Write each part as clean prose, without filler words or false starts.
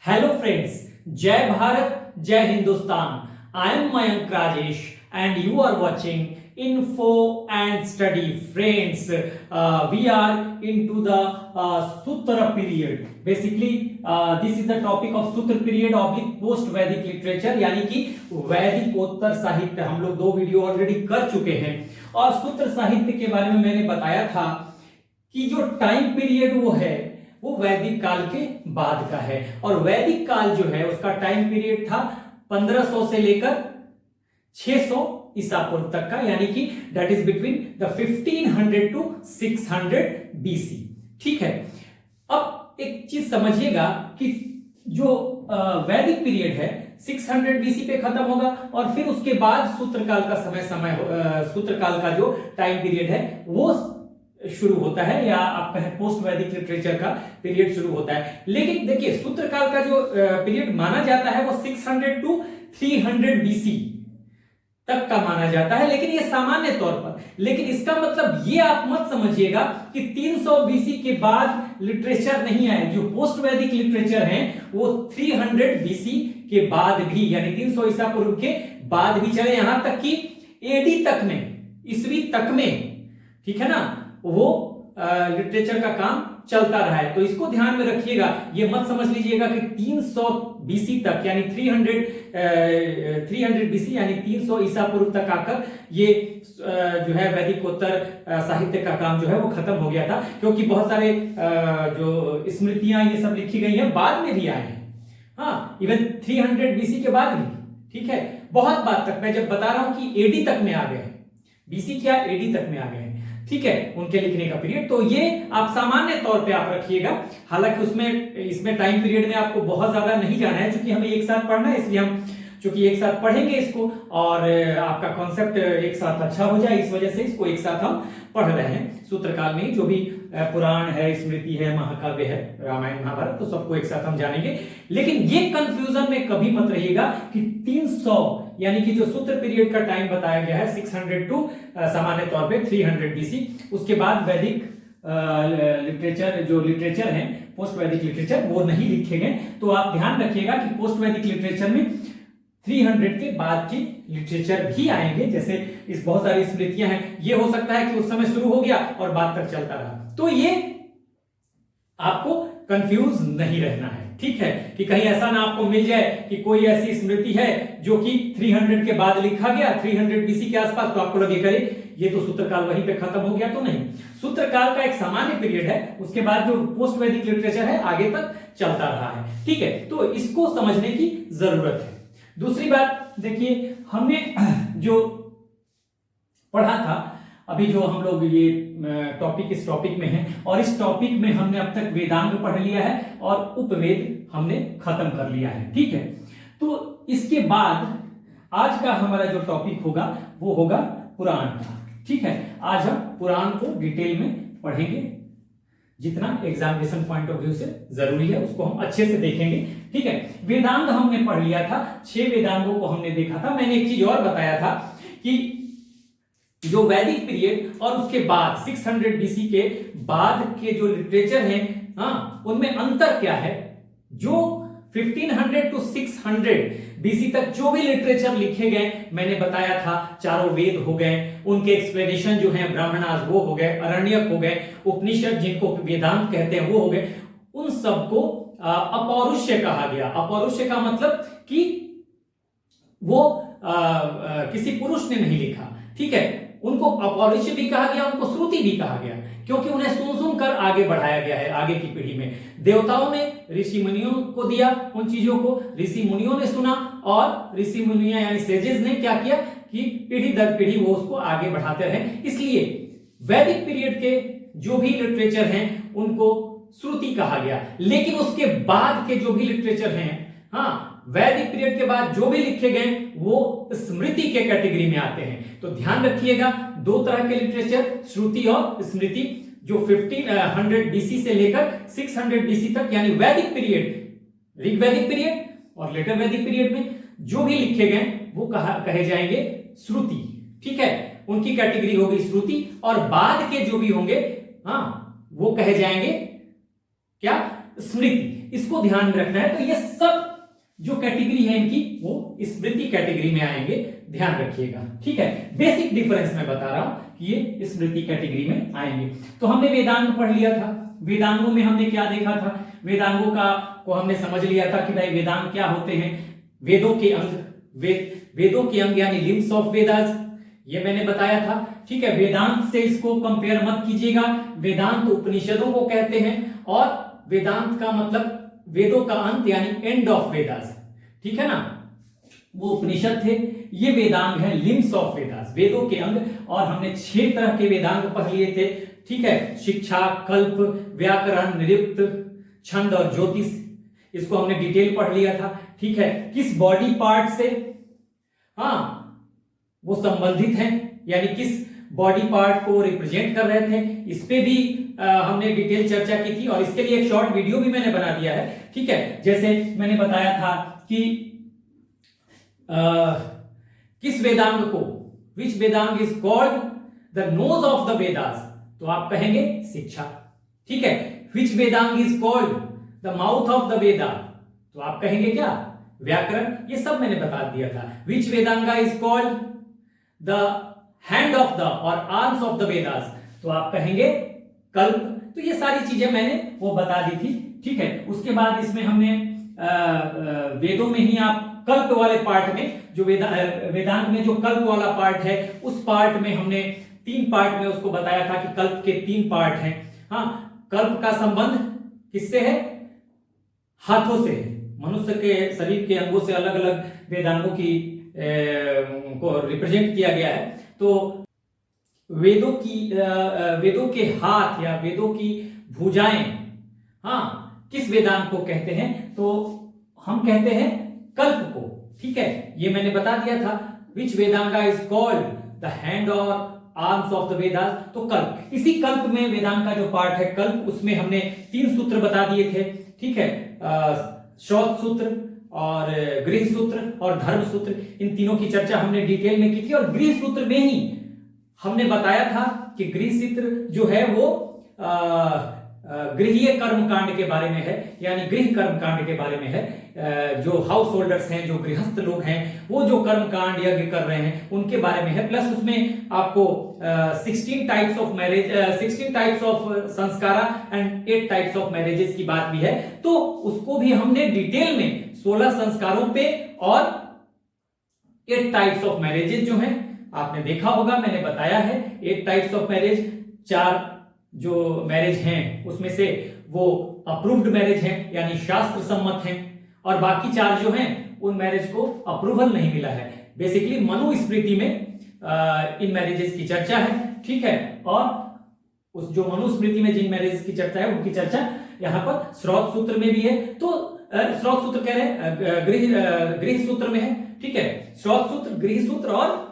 Hello friends, जय भारत, जय Hindustan. I am Mayank Rajesh and you are watching info and study. Friends, we are into the Sutra period. Basically, this is the topic of Sutra period oblique post Vedic literature, यानी कि वैदिकोत्तर साहित्य। हम लोग 2 video already कर चुके हैं और सूत्र साहित्य के बारे में मैंने बताया था कि जो टाइम पीरियड वो वैदिक काल के बाद का है। और वैदिक काल जो है उसका टाइम पीरियड था 1500 से लेकर 600 ईसा पूर्व तक का, यानी कि that is between the 1500 to 600 BC. ठीक है, अब एक चीज समझिएगा कि जो वैदिक पीरियड है 600 बीसी पे खत्म होगा और फिर उसके बाद सूत्रकाल का सूत्रकाल का जो टाइम पीरियड है वो शुरू होता है, या आप कहें पोस्ट वैदिक लिटरेचर का पीरियड शुरू होता है। लेकिन देखिए, सूत्रकाल का जो पीरियड माना जाता है वो 600 टू 300 बीसी तक का माना जाता है, लेकिन ये सामान्य तौर पर। लेकिन इसका मतलब ये आप मत समझिएगा कि 300 बीसी के बाद लिटरेचर नहीं आए। जो पोस्ट वैदिक लिटरेचर है वो 300 बीसी के बाद भी, यानी 300 ईसा पूर्व के बाद भी चले, यहां तक कि एडी तक में, ईसवी तक में, ठीक है ना, वो लिटरेचर का काम चलता रहा है। तो इसको ध्यान में रखिएगा, ये मत समझ लीजिएगा कि 300 बीसी तक, यानी 300 बीसी यानी 300 ईसा पूर्व तक आकर ये जो है वैदिकोत्तर साहित्य का काम जो है वो खत्म हो गया था, क्योंकि बहुत सारे जो स्मृतियां ये सब लिखी गई हैं बाद में भी आए हैं। हाँ, इवन 300 बीसी के बाद भी, ठीक है, बहुत बाद तक। मैं जब बता रहा हूं कि एडी तक में आ गए, बीसी क्या, एडी तक में आ गए, ठीक है, उनके लिखने का पीरियड। तो ये आप सामान्य तौर पे आप रखिएगा। हालांकि इसमें टाइम पीरियड में आपको बहुत ज्यादा नहीं जाना है, क्योंकि हमें एक साथ पढ़ना है, इसलिए हम चूंकि एक साथ पढ़ेंगे इसको और आपका कॉन्सेप्ट एक साथ अच्छा हो जाए, इस वजह से इसको एक साथ हम पढ़ रहे हैं। सूत्रकाल में जो भी पुराण है, स्मृति है, महाकाव्य है, रामायण महाभारत, तो सबको एक साथ हम जानेंगे। लेकिन ये कंफ्यूजन में कभी मत रहिएगा कि 300 यानी कि जो सूत्र पीरियड का टाइम बताया गया है 600 टू सामान्य तौर पे 300 बीसी, उसके बाद वैदिक लिटरेचर, जो लिटरेचर है पोस्ट वैदिक लिटरेचर, वो नहीं लिखे गए। तो आप ध्यान रखिएगा कि पोस्ट वैदिक लिटरेचर में 300 के बाद की लिटरेचर भी आएंगे। जैसे इस बहुत सारी स्मृतियां हैं, ये हो सकता है कि उस समय शुरू हो गया और बाद तक चलता रहा। तो ये आपको कंफ्यूज नहीं रहना है, ठीक है, कि कहीं ऐसा ना आपको मिल जाए कि कोई ऐसी स्मृति है जो कि 300 के बाद लिखा गया, 300 बीसी के आसपास, तो आपको लगे करे ये तो सूत्रकाल वहीं पे खत्म हो गया। तो नहीं, सूत्रकाल का एक सामान्य पीरियड है, उसके बाद जो पोस्ट वैदिक लिटरेचर है आगे तक चलता रहा है, ठीक है। तो इसको समझने की जरूरत है। दूसरी बात देखिए, हमने जो पढ़ा था अभी, जो हम लोग ये टॉपिक इस टॉपिक में है, और इस टॉपिक में हमने अब तक वेदांग पढ़ लिया है और उपवेद हमने खत्म कर लिया है, ठीक है। तो इसके बाद आज का हमारा जो टॉपिक होगा वो होगा पुराण का, ठीक है। आज हम पुराण को डिटेल में पढ़ेंगे, जितना एग्जामिनेशन पॉइंट ऑफ व्यू से जरूरी है उसको हम अच्छे से देखेंगे, ठीक है। वेदांग हमने पढ़ लिया था, 6 वेदांगों को हमने देखा था। मैंने एक चीज और बताया था कि जो वैदिक पीरियड और उसके बाद 600 बीसी के बाद के जो लिटरेचर हैं, हाँ, उनमें अंतर क्या है। जो 1500 टू 600 बीसी तक जो भी लिटरेचर लिखे गए, मैंने बताया था चारों वेद हो गए, उनके एक्सप्लेनेशन जो है ब्राह्मणास वो हो गए, अरण्यक हो गए, उपनिषद जिनको वेदांत कहते हैं वो हो गए, उन सबको अपौरुष्य कहा गया। अपौरुष्य का मतलब कि वो किसी पुरुष ने नहीं लिखा, ठीक है। उनको अपौरुष्य भी कहा गया, उनको श्रुति भी कहा गया, क्योंकि उन्हें सुन सुन कर आगे बढ़ाया गया है। आगे की पीढ़ी में देवताओं ने ऋषि मुनियों को दिया उन चीजों को, ऋषि मुनियों ने सुना, और ऋषि मुनिया यानी सेजेस ने क्या किया कि पीढ़ी दर पीढ़ी वो उसको आगे बढ़ाते रहे। इसलिए वैदिक पीरियड के जो भी लिटरेचर हैं उनको श्रुति कहा गया। लेकिन उसके बाद के जो भी लिटरेचर हैं, हाँ, वैदिक पीरियड के बाद जो भी लिखे गए वो स्मृति के कैटेगरी में आते हैं। तो ध्यान रखिएगा, 2 तरह के लिटरेचर, श्रुति और स्मृति, जो 1500 बीसी से लेकर 600 बीसी तक, यानी वैदिक पीरियड, ऋग वैदिक पीरियड और लेटर वैदिक पीरियड में जो भी लिखे गए वो कहे जाएंगे श्रुति, ठीक है। उनकी कैटेगरी होगी श्रुति, और बाद के जो भी होंगे, हाँ, वो कहे जाएंगे क्या, स्मृति। इसको ध्यान में रखना है। तो ये सब जो कैटेगरी है इनकी वो स्मृति कैटेगरी में आएंगे, ध्यान रखिएगा, ठीक है। बेसिक डिफरेंस मैं बता रहा हूं कि ये स्मृति कैटेगरी में आएंगे। तो हमने वेदांग पढ़ लिया था, वेदांगों में हमने क्या देखा था, वेदांगों को हमने समझ लिया था कि भाई वेदांग क्या होते हैं, वेदों के अंग, वेदों के अंग यानी लिम्स ऑफ वेदास, ये मैंने बताया था, ठीक है। वेदांत से इसको कंपेयर मत कीजिएगा, वेदांत उपनिषदों को कहते हैं और वेदांत का मतलब वेदों का अंत यानी एंड ऑफ वेदास, ठीक है ना, वो उपनिषद थे, ये वेदांग है लिम्स ऑफ वेदास, वेदों के अंग। और हमने 6 तरह के वेदांग पढ़ लिए थे, ठीक है, शिक्षा, कल्प, व्याकरण, निरुक्त, छंद और ज्योतिष, इसको हमने डिटेल पढ़ लिया था, ठीक है। किस बॉडी पार्ट से वो संबंधित हैं, यानी किस बॉडी पार्ट को रिप्रेजेंट कर रहे थे, इस पे भी हमने डिटेल चर्चा की थी और इसके लिए एक शॉर्ट वीडियो भी मैंने बना दिया है, ठीक है। जैसे मैंने बताया था कि किस वेदांग को, which Vedanga is called the nose of the Vedas, तो आप कहेंगे शिक्षा, ठीक है। Which Vedanga is called the mouth of the Veda, तो आप कहेंगे क्या, व्याकरण, ये सब मैंने बता दिया था। Which Vedanga is called the hand of the और आर्म्स ऑफ द वेदास, तो आप कहेंगे कल्प। तो ये सारी चीजें मैंने वो बता दी थी, ठीक है। उसके बाद इसमें हमने वेदों में ही आप कल्प वाले पार्ट में जो वेदांत में जो कल्प वाला पार्ट है, उस पार्ट में हमने 3 पार्ट में उसको बताया था कि कल्प के 3 पार्ट हैं। कल्प का संबंध किससे है, हाथों से, मनुष्य के शरीर के अंगों से अलग अलग वेदांगों की को रिप्रेजेंट किया गया है। तो वेदों के हाथ या वेदों की भुजाएं किस वेदांग को कहते हैं, तो हम कहते हैं कल्प को, ठीक है। ये मैंने बता दिया था, which Vedanga is called the hand और आर्म्स ऑफ द वेदास, तो कल्प। इसी कल्प में वेदांग का जो पार्ट है कल्प, उसमें हमने 3 सूत्र बता दिए थे, ठीक है। श्रौत सूत्र और गृह सूत्र और धर्म सूत्र, इन तीनों की चर्चा हमने डिटेल में की थी। और गृह सूत्र में ही हमने बताया था कि गृह सूत्र जो है वो गृहीय कर्म कांड के बारे में है, यानी गृह कर्म कांड के बारे में है। जो हाउस होल्डर्स हैं, जो गृहस्थ लोग हैं, वो जो कर्म कांड यज्ञ कर रहे हैं उनके बारे में है। प्लस उसमें आपको 16 types of marriage, 16 types of samskara and 8 types of marriages की बात भी है। तो उसको भी हमने डिटेल में 16 संस्कारों पे और 8 टाइप्स ऑफ मैरिजेस जो हैं आपने देखा होगा, मैंने बताया है। 8 टाइप्स ऑफ मैरिज, 4 जो मैरिज हैं उसमें से वो अप्रूव्ड मैरिज हैं यानी शास्त्र सम्मत हैं, और बाकी 4 जो हैं उन मैरिज को अप्रूवल नहीं मिला है। बेसिकली मनुस्मृति में इन मैरिजेस की चर्चा है, ठीक है। और उस जो मनुस्मृति में जिन मैरिजेस की चर्चा है उनकी चर्चा यहाँ पर श्रौत सूत्र में भी है। तो श्रौत सूत्र कह रहे हैं गृह सूत्र में है, ठीक है। श्रौत सूत्र, गृह सूत्र और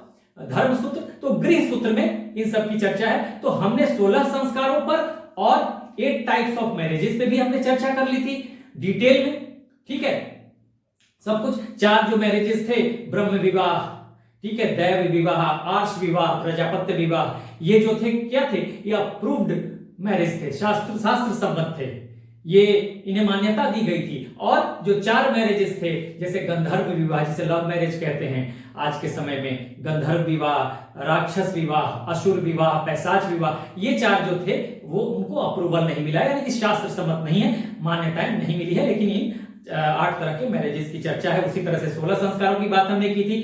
धर्म सूत्र, तो गृह सूत्र में इन सब की चर्चा है। तो हमने 16 संस्कारों पर और 8 टाइप्स ऑफ मैरिजेस पे भी हमने चर्चा कर ली थी डिटेल में, ठीक है। सब कुछ 4 जो मैरिजेस थे, ब्रह्म विवाह, ठीक है, दैव विवाह, आर्ष विवाह, प्रजापत्य विवाह, ये जो थे क्या थे, ये अप्रूव्ड मैरिज थे, शास्त्र सम्मत थे, ये इन्हें मान्यता दी गई थी। और जो 4 मैरिजेस थे, जैसे गंधर्व विवाह, जिसे लव मैरिज कहते हैं आज के समय में, गंधर्व विवाह, राक्षस विवाह, असुर विवाह, पैशाच विवाह, ये 4 जो थे वो उनको अप्रूवल नहीं मिला, यानी कि शास्त्र सम्मत नहीं है, मान्यताएं नहीं मिली है। लेकिन इन 8 तरह के मैरिजेस की चर्चा है। उसी तरह से 16 संस्कारों की बात हमने की थी,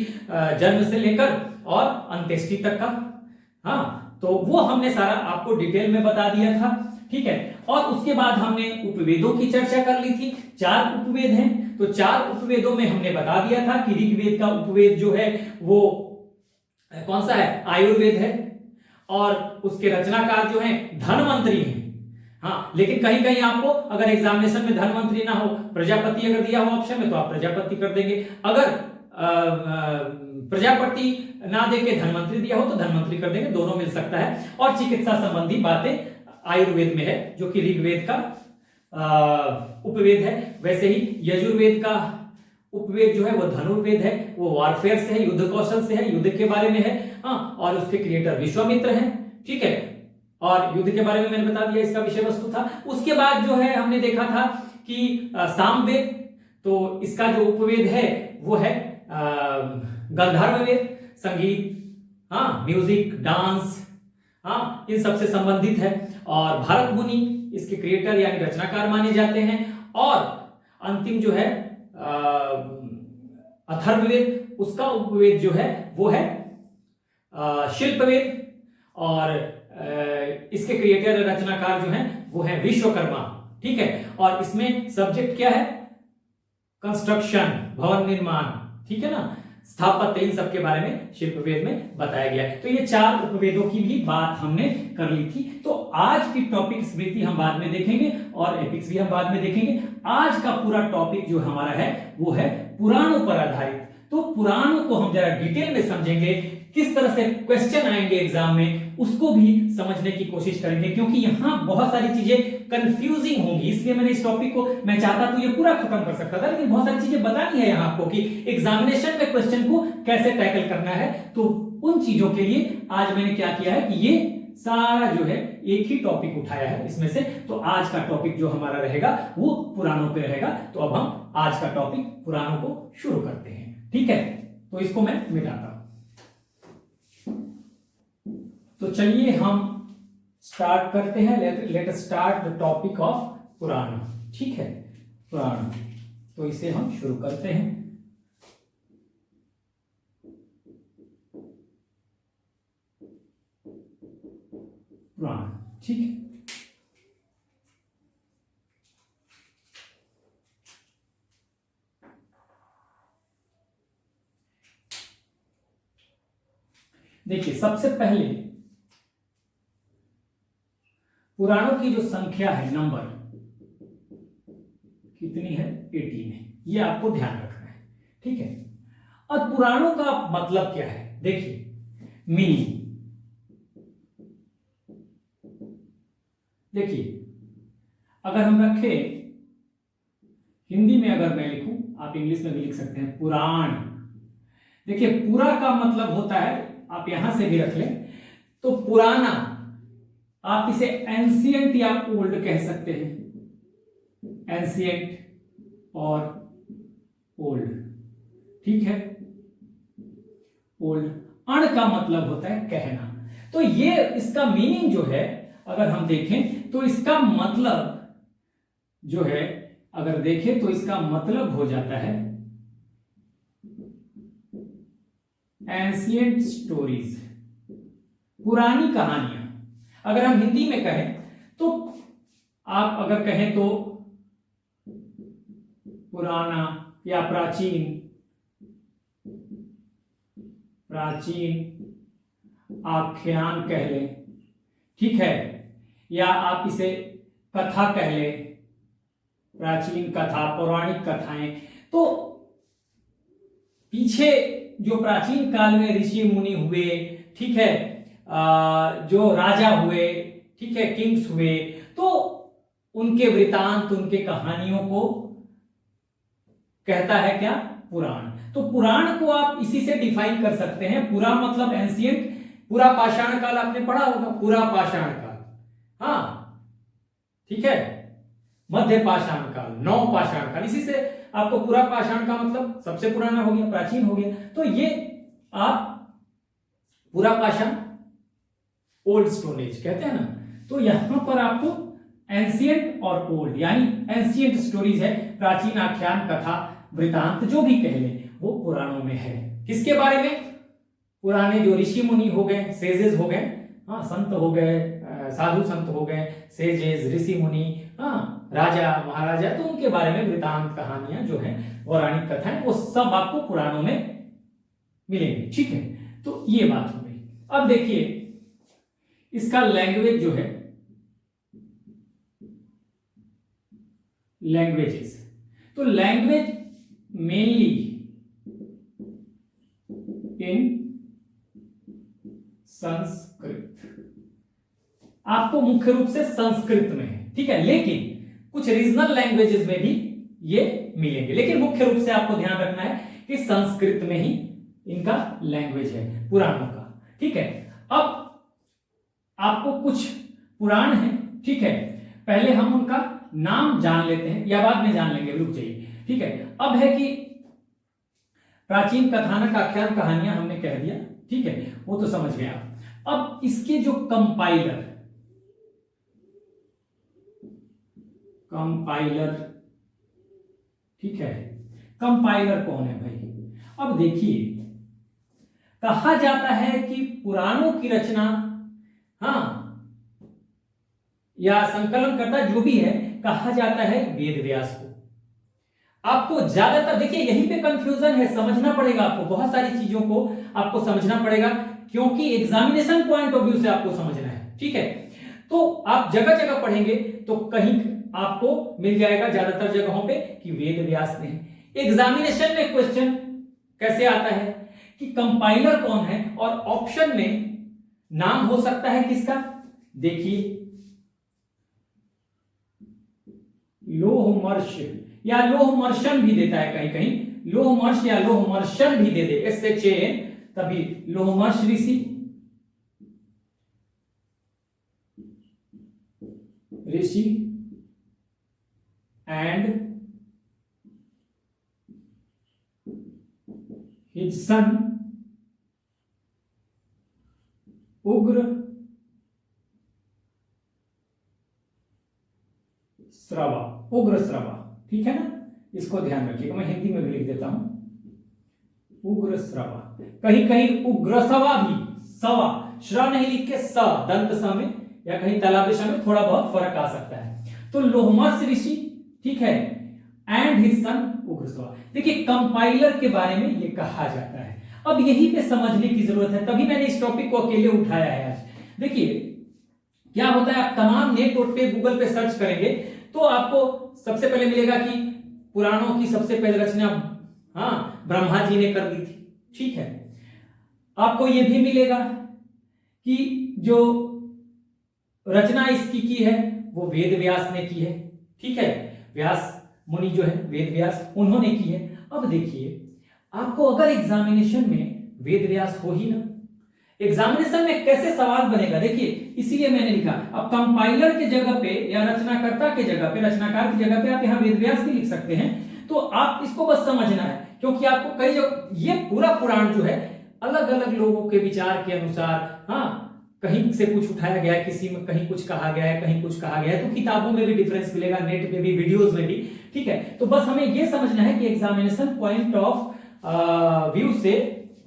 जन्म से लेकर और अंत्येष्टि तक का। तो वो हमने सारा आपको डिटेल में बता दिया था, ठीक है। और उसके बाद हमने उपवेदों की चर्चा कर ली थी। 4 उपवेद हैं, तो 4 उपवेदों में हमने बता दिया था कि ऋग्वेद का उपवेद जो है वो कौन सा है, आयुर्वेद है, और उसके रचनाकार जो है धन्वंतरी है। लेकिन कहीं कहीं आपको अगर एग्जामिनेशन में धन्वंतरी ना हो, प्रजापति अगर दिया हो ऑप्शन में, तो आप प्रजापति कर देंगे। अगर प्रजापति ना देके धन्वंतरी दिया हो तो धन्वंतरी कर देंगे, दोनों मिल सकता है। और चिकित्सा संबंधी बातें आयुर्वेद में है, जो कि ऋग्वेद का उपवेद है। वैसे ही यजुर्वेद का उपवेद जो है वो धनुर्वेद है, वो वॉरफेयर से है, युद्ध कौशल से है, युद्ध के बारे में है। और उसके क्रिएटर विश्वामित्र हैं, ठीक है। और युद्ध के बारे में मैंने बता दिया, इसका विषय वस्तु था। उसके बाद जो है हमने देखा था कि सामवेद, तो इसका जो उपवेद है वो है गंधर्व वेद, संगीत, हाँ, म्यूजिक, डांस, हाँ, इन सबसे संबंधित है। और भरत मुनि इसके क्रिएटर यानी रचनाकार माने जाते हैं। और अंतिम जो है अथर्ववेद, उसका उपवेद जो है वो है शिल्पवेद। और इसके क्रिएटर रचनाकार जो है वो है विश्वकर्मा, ठीक है। और इसमें सब्जेक्ट क्या है? कंस्ट्रक्शन, भवन निर्माण, ठीक है ना, स्थापत्य, इन सब के बारे में शिल्पवेद में बताया गया है। तो ये 4 उपवेदों की भी बात हमने कर ली थी। तो आज की टॉपिक स्मृति हम बाद में देखेंगे और एपिक्स भी हम बाद में देखेंगे। आज का पूरा टॉपिक जो हमारा है वो है पुराणों पर आधारित। तो पुराणों को हम जरा डिटेल में समझेंगे, किस तरह से क्वेश्चन आएंगे एग्जाम में उसको भी समझने की कोशिश करेंगे, क्योंकि यहां बहुत सारी चीजें कंफ्यूजिंग होंगी। इसलिए मैंने इस टॉपिक को, मैं चाहता तो ये पूरा खत्म कर सकता था, लेकिन बहुत सारी चीजें बतानी है यहां आपको कि एग्जामिनेशन में क्वेश्चन को कैसे टैकल करना है। तो उन चीजों के लिए आज मैंने क्या किया है कि ये सारा जो है एक ही टॉपिक उठाया है इसमें से। तो आज का टॉपिक जो हमारा रहेगा वो पुराणों पे रहेगा। तो अब हम आज का टॉपिक पुराणों को शुरू करते हैं, ठीक है। तो इसको मैं मिटाता हूं। तो चलिए हम स्टार्ट करते हैं। Let start the topic of Purana, ठीक है, पुराण। तो इसे हम शुरू करते हैं। पुराण, ठीक है। देखिए, सबसे पहले पुराणों की जो संख्या है, नंबर कितनी है? 18 है। ये आपको ध्यान रखना है, ठीक है। और पुराणों का मतलब क्या है? देखिए, मीनिंग देखिए, अगर हम रखें हिंदी में, अगर मैं लिखूं, आप इंग्लिश में भी लिख सकते हैं, पुराण। देखिए, पूरा का मतलब होता है, आप यहां से भी रख लें तो पुराना, आप इसे एंशियंट या ओल्ड कह सकते हैं, एंशियंट और ओल्ड, ठीक है। ओल्ड, अण का मतलब होता है कहना। तो ये इसका मीनिंग जो है, अगर हम देखें तो इसका मतलब जो है, अगर देखें तो इसका मतलब हो जाता है एंशियंट स्टोरीज, पुरानी कहानियां। अगर हम हिंदी में कहें तो, आप अगर कहें तो पुराना या प्राचीन, प्राचीन आख्यान कह लें, ठीक है, या आप इसे कथा कह लें, प्राचीन कथा, पौराणिक कथाएं। तो पीछे जो प्राचीन काल में ऋषि मुनि हुए, ठीक है, जो राजा हुए, ठीक है, किंग्स हुए, तो उनके वृतांत, उनके कहानियों को कहता है क्या? पुराण। तो पुराण को आप इसी से डिफाइन कर सकते हैं। पूरा मतलब एंशियंट, पूरा पाषाण काल आपने पढ़ा होगा, पूरा पाषाण काल, हाँ, ठीक है, मध्य पाषाण काल, नव पाषाण काल, इसी से आपको पूरा पाषाण का मतलब सबसे पुराना हो गया, प्राचीन हो गया। तो ये आप पूरा पाषाण, ओल्ड स्टोन एज कहते हैं ना। तो यहां पर आपको एंशियंट और ओल्ड, यानी एंशियंट स्टोरीज है, प्राचीन आख्यान, कथा, वृतांत, जो भी कह लें, वो पुराणों में है। किसके बारे में? पुराने जो ऋषि मुनि हो गए, सेजेस हो गए, हाँ, संत हो गए, साधु संत हो गए, सेजेस, ऋषि मुनि, हाँ, राजा महाराजा, तो उनके बारे में वृतांत, कहानियां जो है, पौराणिक कथाएं, वो सब आपको पुराणों में मिलेंगे, ठीक है। तो ये बात हो गई। अब देखिए, इसका लैंग्वेज जो है, लैंग्वेजेस, तो लैंग्वेज मेनली इन संस्कृत, आपको मुख्य रूप से संस्कृत में है, ठीक है, लेकिन कुछ रीजनल लैंग्वेजेस में भी ये मिलेंगे, लेकिन मुख्य रूप से आपको ध्यान रखना है कि संस्कृत में ही इनका लैंग्वेज है पुराणों का, ठीक है। अब आपको कुछ पुराण है, ठीक है, पहले हम उनका नाम जान लेते हैं या बाद में जान लेंगे, रुक जाइए। ठीक है, अब है कि प्राचीन कथानक, आख्यान, कहानियां हमने कह दिया। ठीक है, वो तो समझ गए आप। अब इसके जो कंपाइलर ठीक है, कंपाइलर कौन है भाई? अब देखिए, कहा जाता है कि पुराणों की रचना, हाँ, या संकलन करता जो भी है, कहा जाता है वेद व्यास को। आपको ज्यादातर देखिए यहीं पे कंफ्यूजन है, समझना पड़ेगा आपको, बहुत सारी चीजों को आपको समझना पड़ेगा, क्योंकि एग्जामिनेशन पॉइंट ऑफ व्यू से आपको समझना है। ठीक है, तो आप जगह जगह पढ़ेंगे तो कहीं आपको मिल जाएगा ज्यादातर जगहों पे कि वेद व्यास ने। एग्जामिनेशन में क्वेश्चन कैसे आता है कि कंपाइलर कौन है, और ऑप्शन में नाम हो सकता है किसका, देखिए लोहमर्ष या लोहमर्शन भी देता है, कहीं कहीं लोहमर्ष या लोहमर्शन भी दे दे, SHAN, तभी लोहमर्ष ऋषि एंड हिज सन उग्र श्रवा। ठीक है ना, इसको ध्यान रखिएगा, मैं हिंदी में भी लिख देता हूं, उग्र श्रवा, कहीं कहीं उग्रसवा भी, सवा श्र नहीं लिख के स, दंत स में, या कहीं तलाबिश में थोड़ा बहुत फर्क आ सकता है। तो लोहमर्ष ऋषि, ठीक है, एंड हिज सन उग्रसवा। देखिए कंपाइलर के बारे में ये कहा जाता है। अब यही पे समझने की जरूरत है, तभी मैंने इस टॉपिक को अकेले उठाया है आज। देखिए क्या होता है, आप तमाम नेट पे गूगल पे सर्च करेंगे तो आपको सबसे पहले मिलेगा कि पुराणों की सबसे पहले रचना, हाँ, ब्रह्मा जी ने कर दी थी। ठीक है, आपको यह भी मिलेगा कि जो रचना इसकी की है वो वेद व्यास ने की है। ठीक है, व्यास मुनि जो है वेद व्यास, उन्होंने की है। अब देखिए आपको अगर एग्जामिनेशन में वेद व्यास हो ही ना, एग्जामिनेशन में कैसे सवाल बनेगा, देखिए इसीलिए मैंने लिखा, अब कंपाइलर के जगह पे या रचनाकर्ता के जगह पे, रचनाकार की जगह पे आप यहाँ वेद व्यास भी लिख सकते हैं। तो आप इसको बस समझना है, क्योंकि आपको कई जो ये पूरा पुराण जो है अलग अलग लोगों के विचार के अनुसार, हाँ, कहीं से कुछ उठाया गया है, किसी में कहीं कुछ कहा गया है, कहीं कुछ कहा गया है, तो किताबों में भी डिफरेंस मिलेगा, नेट पे भी, वीडियोस में भी। ठीक है, तो बस हमें ये समझना है कि एग्जामिनेशन पॉइंट ऑफ व्यू से,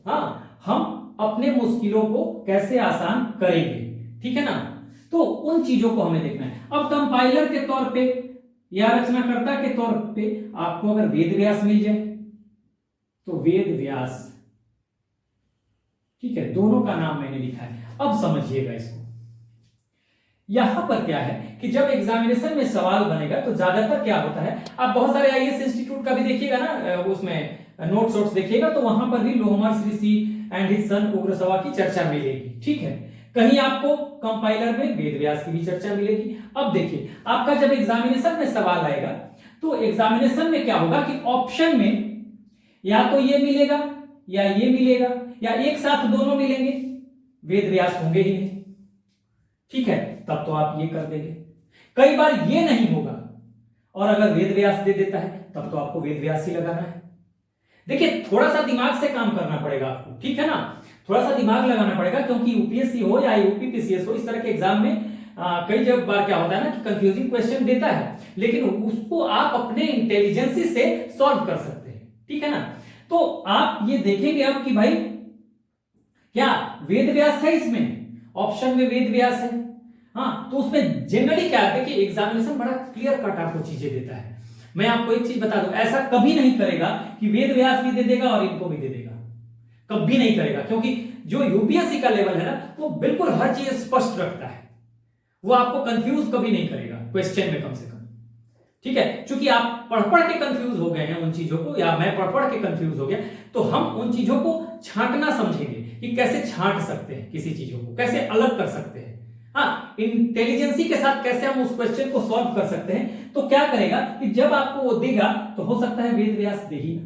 हाँ, हम अपने मुश्किलों को कैसे आसान करेंगे। ठीक है ना, तो उन चीजों को हमें देखना है। अब कंपाइलर के तौर पे या रचनाकर्ता के तौर पे आपको अगर वेद व्यास मिल जाए तो वेद व्यास, ठीक है, दोनों का नाम मैंने लिखा है। अब समझिएगा इसको, यहां पर क्या है कि जब एग्जामिनेशन में सवाल बनेगा तो ज्यादातर क्या होता है, आप बहुत सारे आईएएस इंस्टीट्यूट का भी देखिएगा ना, उसमें नोट्स देखिएगा तो वहां पर भी लोहमर्ष ऋषि एंड हिज सन उग्रसवा की चर्चा मिलेगी। ठीक है, कहीं आपको कंपाइलर में वेद व्यास की भी चर्चा मिलेगी। अब देखिए आपका जब एग्जामिनेशन में सवाल आएगा तो एग्जामिनेशन में क्या होगा कि ऑप्शन में या तो ये मिलेगा या ये मिलेगा, या एक साथ दोनों मिलेंगे, वेद व्यास होंगे ही नहीं। ठीक है, तब तो आप ये कर देंगे। कई बार ये नहीं होगा और अगर वेद व्यास दे देता है तब तो आपको वेद व्यास ही लगाना है। देखिए थोड़ा सा दिमाग से काम करना पड़ेगा आपको, ठीक है ना, थोड़ा सा दिमाग लगाना पड़ेगा, क्योंकि यूपीएससी हो या यूपीपीसीएस हो, इस तरह के एग्जाम में कई जब बार क्या होता है ना कि कंफ्यूजिंग क्वेश्चन देता है, लेकिन उसको आप अपने इंटेलिजेंसी से सॉल्व कर सकते हैं। ठीक है ना, तो आप ये देखेंगे अब कि भाई क्या वेद व्यास है, इसमें ऑप्शन में वेद व्यास है, हाँ, तो उसमें जनरली क्या है कि एग्जामिनेशन बड़ा क्लियर कट आपको चीजें देता है। मैं आपको एक चीज बता दूं, ऐसा कभी नहीं करेगा कि वेद व्यास भी दे देगा और इनको भी दे देगा, कभी नहीं करेगा, क्योंकि जो यूपीएससी का लेवल है ना वो बिल्कुल हर चीज स्पष्ट रखता है, वो आपको कंफ्यूज कभी नहीं करेगा क्वेश्चन में, कम से कम। ठीक है, क्योंकि आप पढ़ पढ़ के कंफ्यूज हो गए हैं उन चीजों को, या मैं पढ़ पढ़ के कंफ्यूज हो गया, तो हम उन चीजों को छांटना समझेंगे कि कैसे छांट सकते हैं किसी चीजों को, कैसे अलग कर सकते हैं, हाँ, इंटेलिजेंसी के साथ कैसे हम उस क्वेश्चन को सॉल्व कर सकते हैं। तो क्या करेगा कि जब आपको वो देगा तो हो सकता है वेद व्यास दे ही ना,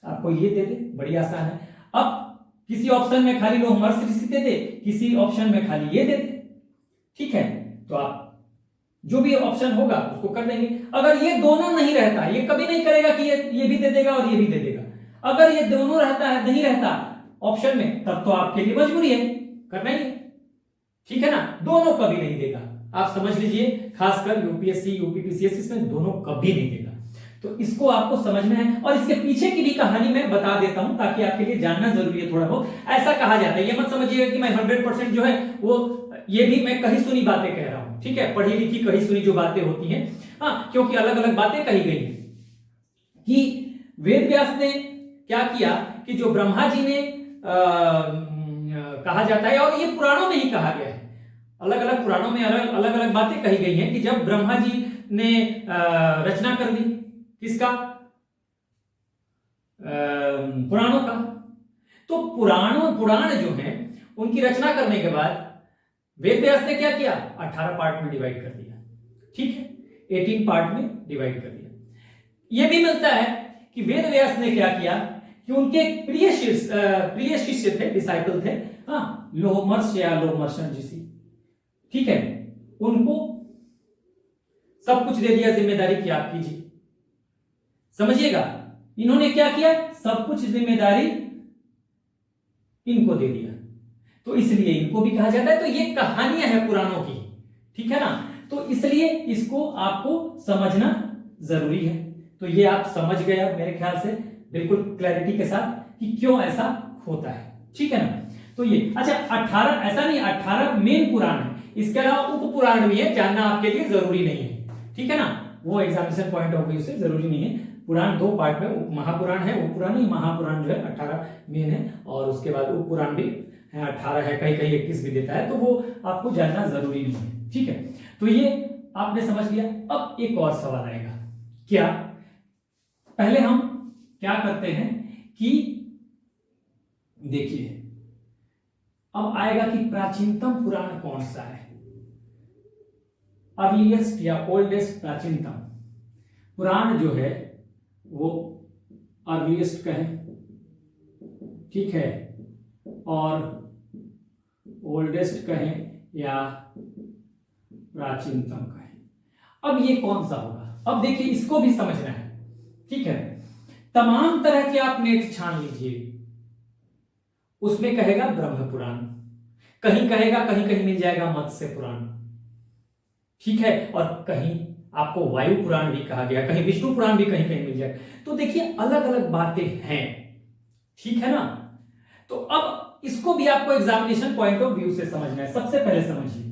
आपको ये दे दे, बड़ी आसान है। अब किसी ऑप्शन में खाली लोहमर्ष ऋषि दे दे, किसी ऑप्शन में खाली ये दे दे, ठीक है, तो आप जो भी ऑप्शन होगा उसको कर देंगे। अगर ये दोनों नहीं रहता, ये कभी नहीं करेगा कि ये भी दे देगा और ये भी दे देगा। अगर ये दोनों रहता है, नहीं रहता ऑप्शन में, तब तो आपके लिए मजबूरी है, करना ही है, ठीक है ना। दोनों कभी नहीं देगा, आप समझ लीजिए, खासकर यूपीएससी यूपीपीसीएस इसमें दोनों कभी नहीं देगा। तो इसको आपको समझना है, और इसके पीछे की भी कहानी मैं बता देता हूं ताकि आपके लिए जानना जरूरी है थोड़ा बहुत। ऐसा कहा जाता है, ये मत समझिएगा कि मैं 100% जो है वो, ये भी मैं कही सुनी बातें कह रहा हूं, ठीक है, पढ़ी लिखी कही सुनी जो बातें होती हैं, हाँ, क्योंकि अलग अलग बातें कही गई हैं कि वेद व्यास ने क्या किया कि जो ब्रह्मा जी ने कहा जाता है, और ये पुराणों में ही कहा गया है, अलग अलग पुराणों में अलग अलग बातें कही गई हैं कि जब ब्रह्मा जी ने रचना कर दी, किसका, पुराणों का, तो पुराण जो है उनकी रचना करने के बाद वेद व्यास ने क्या किया, 18 पार्ट में डिवाइड कर दिया, ठीक है, 18 पार्ट में डिवाइड कर दिया। यह भी मिलता है कि वेद व्यास ने क्या किया कि उनके प्रिय शिष्य थे, डिसाइपल थे, हाँ, लोमहर्ष या लोमहर्षण ऋषि, ठीक है, उनको सब कुछ दे दिया, जिम्मेदारी की आप कीजिए। समझिएगा, इन्होंने क्या किया, सब कुछ जिम्मेदारी इनको दे दिया, तो इसलिए इनको भी कहा जाता है। तो ये कहानियां हैं पुराणों की, ठीक है ना, तो इसलिए इसको आपको समझना जरूरी है। तो ये आप समझ गए अब मेरे ख्याल से बिल्कुल क्लैरिटी के साथ कि क्यों ऐसा होता है, ठीक है ना। तो ये अच्छा 18, ऐसा नहीं, 18 मेन पुराण है, इसके अलावा उप पुराण भी है, जानना आपके लिए जरूरी नहीं है, ठीक है ना, वो एग्जामिनेशन पॉइंट ऑफ व्यू से जरूरी नहीं है। पुराण 2 पार्ट में, महापुराण है, उप पुराण ही, महापुराण जो है 18 मेन है, और उसके बाद उप पुराण भी है, 18 है, कहीं कहीं 21 भी देता है, तो वो आपको जानना जरूरी नहीं है, ठीक है। तो ये आपने समझ लिया। अब एक और सवाल आएगा, क्या, पहले हम क्या करते हैं कि देखिए, अब आएगा कि प्राचीनतम पुराण कौन सा है, अर्लीस्ट या ओल्डेस्ट, प्राचीनतम पुराण जो है वो अर्लीस्ट कहें, ठीक है, और ओल्डेस्ट कहें या प्राचीनतम कहें। अब ये कौन सा होगा, अब देखिए इसको भी समझना है, ठीक है। तमाम तरह के आप नेट छान लीजिए, उसमें कहेगा ब्रह्म पुराण, कहीं कहेगा, कहीं कहीं मिल जाएगा मत्स्य पुराण, ठीक है, और कहीं आपको वायु पुराण भी कहा गया, कहीं विष्णु पुराण भी कहीं कहीं मिल जाएगा। तो देखिए अलग अलग बातें हैं, ठीक है ना। तो अब इसको भी आपको एग्जामिनेशन पॉइंट ऑफ व्यू से समझना है। सबसे पहले समझिए,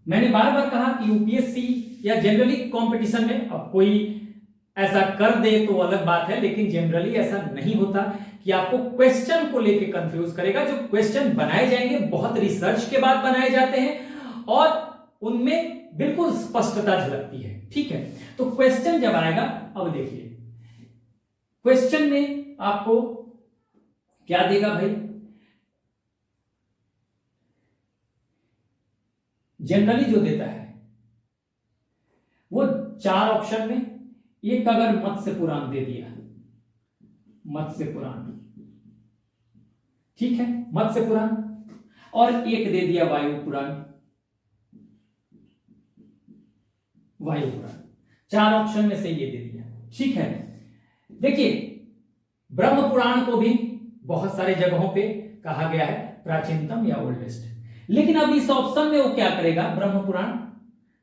मैंने बार बार कहा कि यूपीएससी या जनरली कंपटीशन में, अब कोई ऐसा कर दे तो अलग बात है, लेकिन जनरली ऐसा नहीं होता कि आपको क्वेश्चन को लेके कंफ्यूज करेगा। जो क्वेश्चन बनाए जाएंगे बहुत रिसर्च के बाद बनाए जाते हैं और उनमें बिल्कुल स्पष्टता झलकती है, ठीक है। तो क्वेश्चन जब आएगा, अब देखिए क्वेश्चन में आपको क्या देगा भाई, जनरली जो देता है वो 4 ऑप्शन में, एक अगर मत्स्य पुराण दे दिया, मत्स्य पुराण, ठीक है, मत्स्य पुराण, और एक दे दिया वायु पुराण, वायु पुराण, 4 ऑप्शन में से ये दे दिया, ठीक है। देखिए ब्रह्म पुराण को भी बहुत सारे जगहों पे कहा गया है प्राचीनतम या ओल्डेस्ट, लेकिन अब इस ऑप्शन में वो क्या करेगा, ब्रह्म पुराण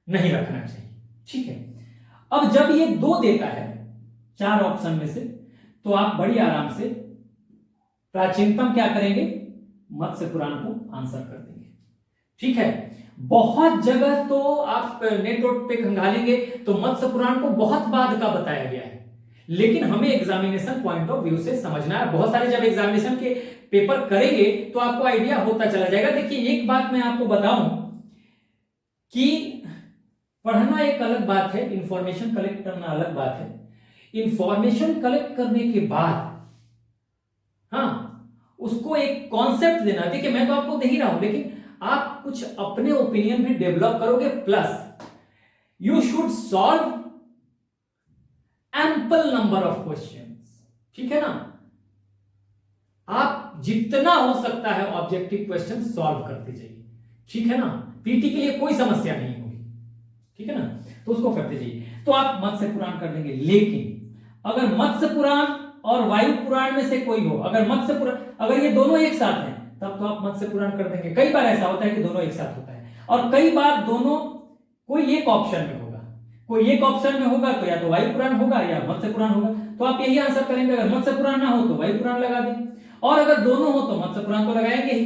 नहीं रखना चाहिए, ठीक है। अब जब ये 2 देता है 4 ऑप्शन में से, तो आप बड़ी आराम से प्राचीनतम क्या करेंगे, मत्स्य पुराण को आंसर कर देंगे, ठीक है। बहुत जगह तो आप नेट पे खंगालेंगे तो मत्स्य पुराण को बहुत बाद का बताया गया है, लेकिन हमें एग्जामिनेशन पॉइंट ऑफ व्यू से समझना है। बहुत सारे जब एग्जामिनेशन के पेपर करेंगे तो आपको आइडिया होता चला जाएगा। देखिए एक बात मैं आपको बताऊं कि पढ़ना एक अलग बात है, इंफॉर्मेशन कलेक्ट करना अलग बात है। इंफॉर्मेशन कलेक्ट करने के बाद हाँ उसको एक कॉन्सेप्ट देना, देखिए मैं तो आपको दे ही रहा हूं, लेकिन आप कुछ अपने ओपिनियन भी डेवलप करोगे, plus you should solve ample number of questions, ठीक है ना। आप जितना हो सकता है ऑब्जेक्टिव क्वेश्चन सॉल्व करते जाइए, ठीक है ना। पीटी के लिए कोई समस्या नहीं होगी, ठीक है ना, तो उसको करते जाइए। तो आप मत्स्य पुराण कर देंगे। लेकिन अगर मत्स्य पुराण और वायु पुराण में से कोई हो, अगर मत्स्य पुराण, अगर ये दोनों एक साथ हैं, तब तो आप मत्स्य पुराण कर देंगे। कई बार ऐसा होता है कि दोनों एक साथ होता है, और कई बार दोनों कोई एक ऑप्शन में होगा, कोई एक ऑप्शन में होगा तो या तो वायु पुराण होगा या मत्स्य पुराण होगा। तो आप यही आंसर करेंगे, अगर मत्स्य पुराण ना हो तो वायु पुराण लगा दें, और अगर दोनों हो तो मत्स्य पुराण तो लगाएंगे ही।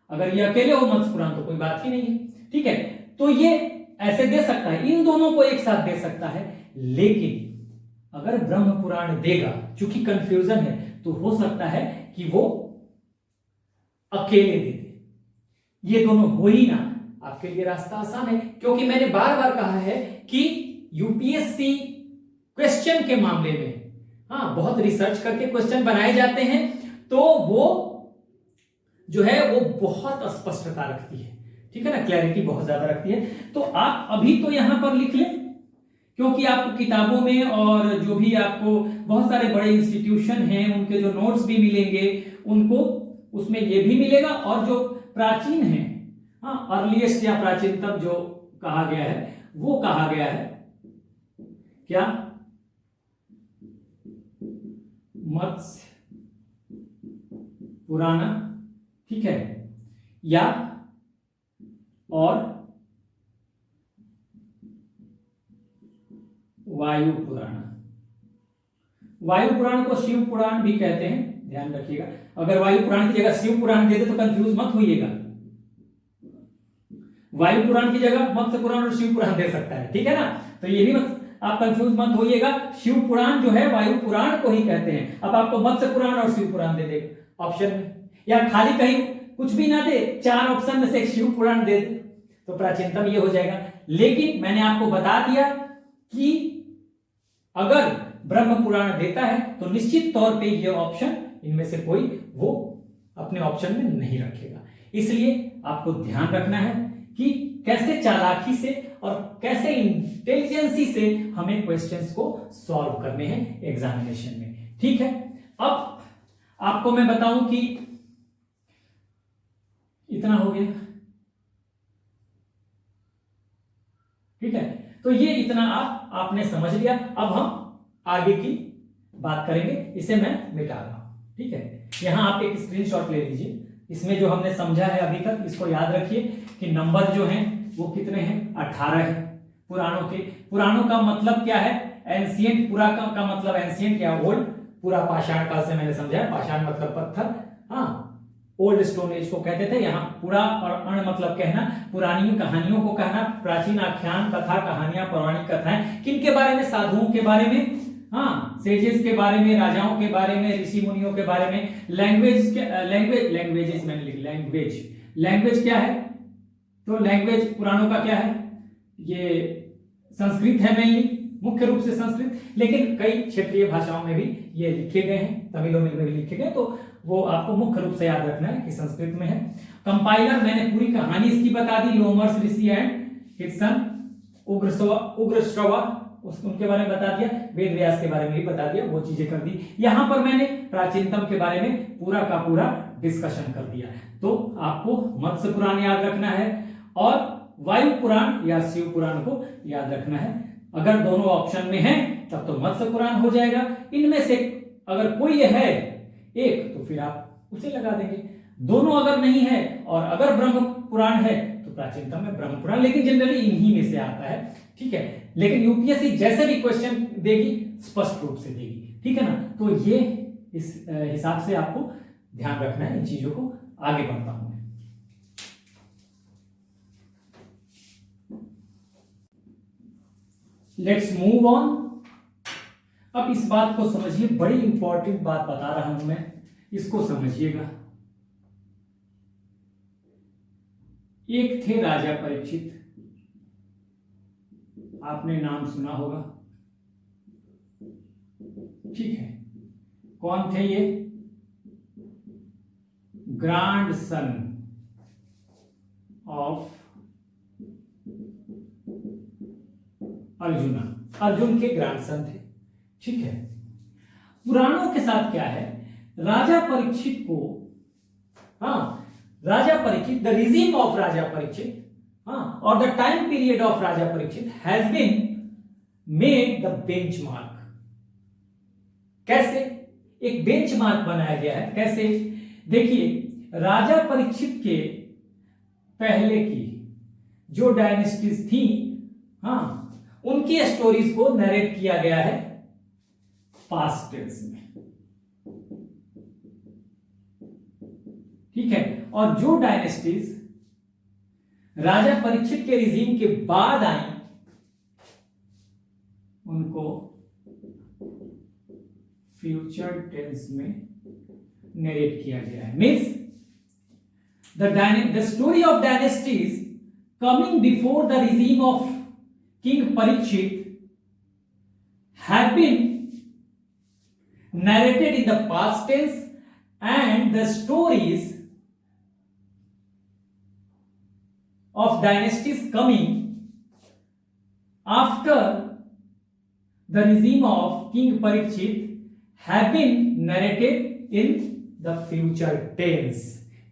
अगर ये अकेले हो मत्स्य पुराण तो कोई बात ही नहीं है, ठीक है। तो ये ऐसे दे सकता है, इन दोनों को एक साथ दे सकता है। लेकिन अगर ब्रह्म पुराण देगा, चूंकि कंफ्यूजन है, तो हो सकता है कि वो अकेले दे दे। ये दोनों हो ही ना, आपके लिए रास्ता आसान है, क्योंकि मैंने बार बार कहा है कि यूपीएससी क्वेश्चन के मामले में बहुत रिसर्च करके क्वेश्चन बनाए जाते हैं, तो वो जो है वो बहुत स्पष्टता रखती है, ठीक है ना, क्लैरिटी बहुत ज्यादा रखती है। तो आप अभी तो यहां पर लिख लें, क्योंकि आपको किताबों में और जो भी आपको बहुत सारे बड़े इंस्टीट्यूशन हैं उनके जो नोट्स भी मिलेंगे, उनको उसमें ये भी मिलेगा, और जो प्राचीन है, अर्लीस्ट या प्राचीनतम जो कहा गया है, वो कहा गया है क्या, मत्स्य पुराण, ठीक है, या और वायु पुराण। वायु पुराण को शिव पुराण भी कहते हैं, ध्यान रखिएगा। अगर वायु पुराण की जगह शिव पुराण दे दे तो कंफ्यूज मत होइएगा। वायु पुराण की जगह मत्स्य पुराण और शिव पुराण दे सकता है, ठीक है ना, तो ये भी आप कंफ्यूज मत होइएगा। शिव पुराण जो है वायु पुराण को ही कहते हैं। अब आपको मत्स्य पुराण और शिव पुराण दे देगा ऑप्शन में, या खाली कहीं कुछ भी ना दे, 4 ऑप्शन में से एक शिव पुराण दे दे, तो प्राचीनतम ये हो जाएगा। लेकिन मैंने आपको बता दिया कि अगर ब्रह्म पुराण देता है तो निश्चित तौर पे ये ऑप्शन इनमें से कोई वो अपने ऑप्शन में नहीं रखेगा। इसलिए आपको ध्यान रखना है कि कैसे चालाकी से और कैसे इंटेलिजेंसी से हमें क्वेश्चंस को सॉल्व करने हैं एग्जामिनेशन में, ठीक है। अब आपको मैं बताऊं कि इतना हो गया, ठीक है, तो ये इतना आपने समझ लिया। अब हम आगे की बात करेंगे, इसे मैं मिटा रहा हूं, ठीक है। यहां आप एक स्क्रीनशॉट ले लीजिए, इसमें जो हमने समझा है अभी तक, इसको याद रखिए कि नंबर जो हैं वो कितने हैं, 18 है पुराणों के। पुराणों का मतलब क्या है, एंशिएंट, पूरा का मतलब एंशिएंट या ओल्ड, पूरा पाषाण काल से मैंने समझा, पाषाण मतलब पत्थर, ओल्ड स्टोन एज को कहते थे। यहाँ पुरा और अण मतलब कहना, पुरानी कहानियों को कहना, प्राचीन आख्यान, कथा, कहानियां, पौराणिक कथाएं, किन के बारे में, साधुओं के बारे में, सेजेस के बारे में, राजाओं के बारे में, ऋषि मुनियों के बारे में। लैंग्वेजेस मैंने लिखी, लैंग्वेज क्या है, तो लैंग्वेज पुराणों का क्या है, ये संस्कृत है मेनली, मुख्य रूप से संस्कृत, लेकिन कई क्षेत्रीय भाषाओं में भी ये लिखे गए हैं, तमिलों में भी लिखे गए, तो वो आपको मुख्य रूप से याद रखना है कि संस्कृत में है। कंपाइलर मैंने पूरी कहानी इसकी बता दी, लोमर्स ऋषि एंड हित्सन, उग्रश्रवा उनके बारे में बता दिया, वेद व्यास के बारे में भी बता दिया, वो चीजें कर दी। यहां पर मैंने प्राचीनतम के बारे में पूरा का पूरा डिस्कशन कर दिया। तो आपको मत्स्य पुराण याद रखना है और वायु पुराण या शिव पुराण को याद रखना है। अगर दोनों ऑप्शन में है तब तो मत्स्य पुराण हो जाएगा, इनमें से अगर कोई है एक तो फिर आप उसे लगा देंगे। दोनों अगर नहीं है और अगर ब्रह्म पुराण है तो प्राचीनतम में ब्रह्म पुराण, लेकिन जनरली इन्हीं में से आता है, ठीक है। लेकिन यूपीएससी जैसे भी क्वेश्चन देगी स्पष्ट रूप से देगी, ठीक है ना। तो ये इस हिसाब से आपको ध्यान रखना है इन चीजों को। आगे बढ़ता हूं मैं, लेट्स मूव ऑन। अब इस बात को समझिए, बड़ी इंपॉर्टेंट बात बता रहा हूं मैं, इसको समझिएगा। एक थे राजा परीक्षित, आपने नाम सुना होगा, ठीक है। कौन थे ये, ग्रैंड सन ऑफ अर्जुन के ग्रैंडसन थे, ठीक है। पुराणों के साथ क्या है, राजा परीक्षित को, Raja Parikshit, the regime of Raja Parikshit हाँ, और the time period of Raja Parikshit has been made the benchmark. कैसे? एक बेंचमार्क बनाया गया है। कैसे? देखिए, राजा परीक्षित के पहले की जो डायनेस्टीज थी, हाँ, उनकी स्टोरीज को नरेट किया गया है पास्ट टेंस में। ठीक है, और जो डायनेस्टीज राजा परीक्षित के रिजीम के बाद आई, उनको फ्यूचर टेंस में नरेट किया गया है। Means the story of dynasties coming before the regime of King Parikshit have been narrated in the past tense, and the stories of dynasties coming after the regime of King Parikshit have been narrated in the future tense।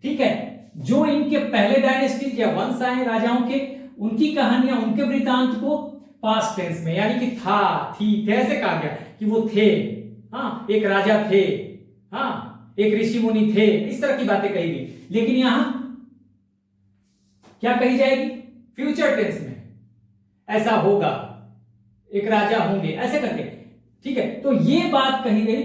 ठीक है, जो इनके पहले dynasties या वंश आए राजाओं के, उनकी कहानियां, उनके वृतांत को पास्ट टेंस में, यानी कि था, थी, कैसे कहा गया कि वो थे, हाँ, एक राजा थे, हाँ, एक ऋषि मुनि थे, इस तरह की बातें कही गई। लेकिन यहां क्या कही जाएगी? फ्यूचर टेंस में, ऐसा होगा, एक राजा होंगे, ऐसे करके। ठीक है, तो ये बात कही गई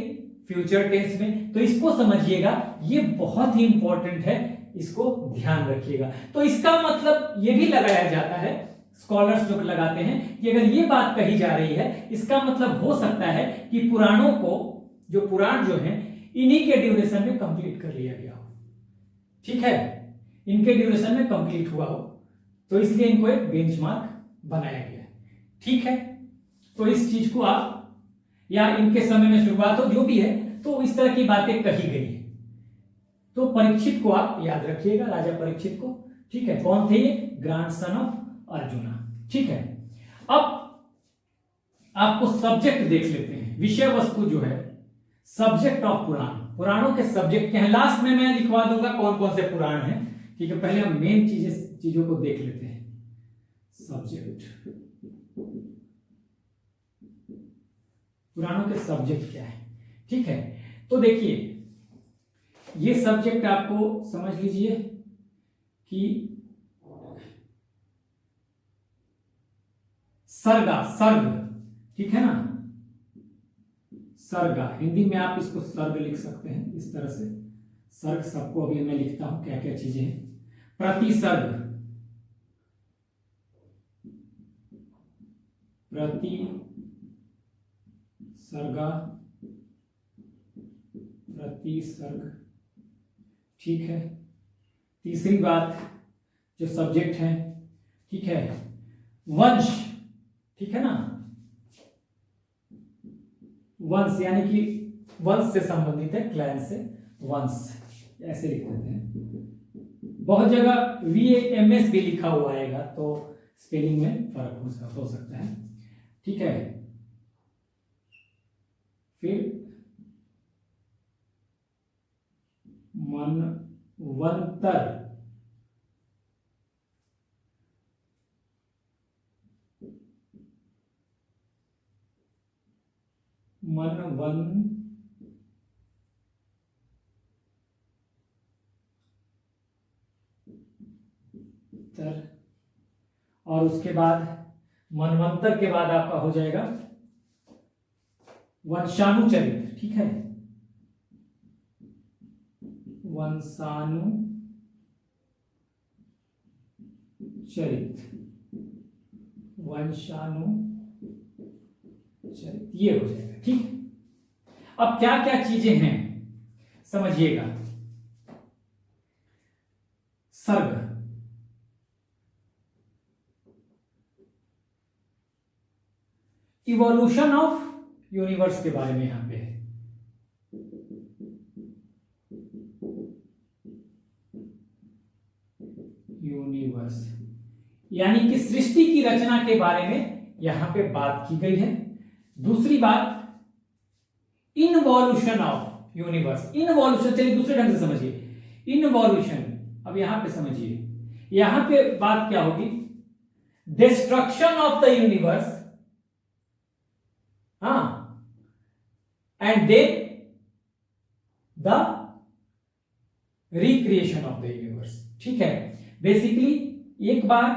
फ्यूचर टेंस में। तो इसको समझिएगा, ये बहुत ही इंपॉर्टेंट है, इसको ध्यान रखिएगा। तो इसका मतलब ये भी लगाया जाता है, स्कॉलर्स जो लगाते हैं कि अगर ये बात कही जा रही है, इसका मतलब हो सकता है कि पुराणों को, जो पुराण जो हैं, इन्हीं के ड्यूरेशन में कंप्लीट कर लिया गया हो। ठीक है, इनके ड्यूरेशन में कंप्लीट हुआ हो, तो इसलिए इनको एक बेंचमार्क बनाया गया है। ठीक है, तो इस चीज को आप, या इनके समय में शुरुआत हो, जो भी है, तो इस तरह की बातें कही गई है। तो परीक्षित को आप याद रखिएगा, राजा परीक्षित को। ठीक है, कौन थे ये? Grand son of arjuna. ठीक है, अब आपको सब्जेक्ट देख लेते हैं, विषय वस्तु जो है, सब्जेक्ट ऑफ पुराण। पुराणों के सब्जेक्ट क्या है? लास्ट में मैं लिखवा दूंगा कौन कौन से पुराण हैं। ठीक है, पहले हम मेन चीजों को देख लेते हैं। सब्जेक्ट, पुराणों के सब्जेक्ट क्या है? ठीक है, तो देखिए, ये सब्जेक्ट आपको समझ लीजिए कि सर्गा, सर्ग, ठीक है ना, सर्गा, हिंदी में आप इसको सर्ग लिख सकते हैं इस तरह से। सर्ग सबको अभी मैं लिखता हूं क्या क्या चीजें हैं। प्रतिसर्ग, प्रतिसर्गा, प्रतिसर्ग। ठीक है, तीसरी बात जो सब्जेक्ट है, ठीक है, वंश। ठीक है ना, वंश यानी कि वंश से संबंधित है, क्लैन से, वंश, ऐसे लिख देते हैं। बहुत जगह VAMS भी लिखा हुआ आएगा, तो स्पेलिंग में फर्क हो सकता है। ठीक है, फिर मनवंतर, और उसके बाद मनवंतर के बाद आपका हो जाएगा वंशानुचरित। ठीक है, वंशानुचरित, वंशानुचरित, ये हो जाएगा। ठीक, अब क्या क्या चीजें हैं समझिएगा। सर्ग, इवोल्यूशन ऑफ यूनिवर्स के बारे में यहां पे है। यूनिवर्स यानी कि सृष्टि की रचना के बारे में यहां पे बात की गई है। दूसरी बात, इनवॉल्यूशन ऑफ यूनिवर्स। इनवॉल्यूशन, चलिए दूसरे ढंग से समझिए। इनवॉल्यूशन, अब यहां पे समझिए यहां पे बात क्या होगी, डिस्ट्रक्शन ऑफ द यूनिवर्स, हाँ, and then the recreation of the universe. ठीक है, बेसिकली एक बार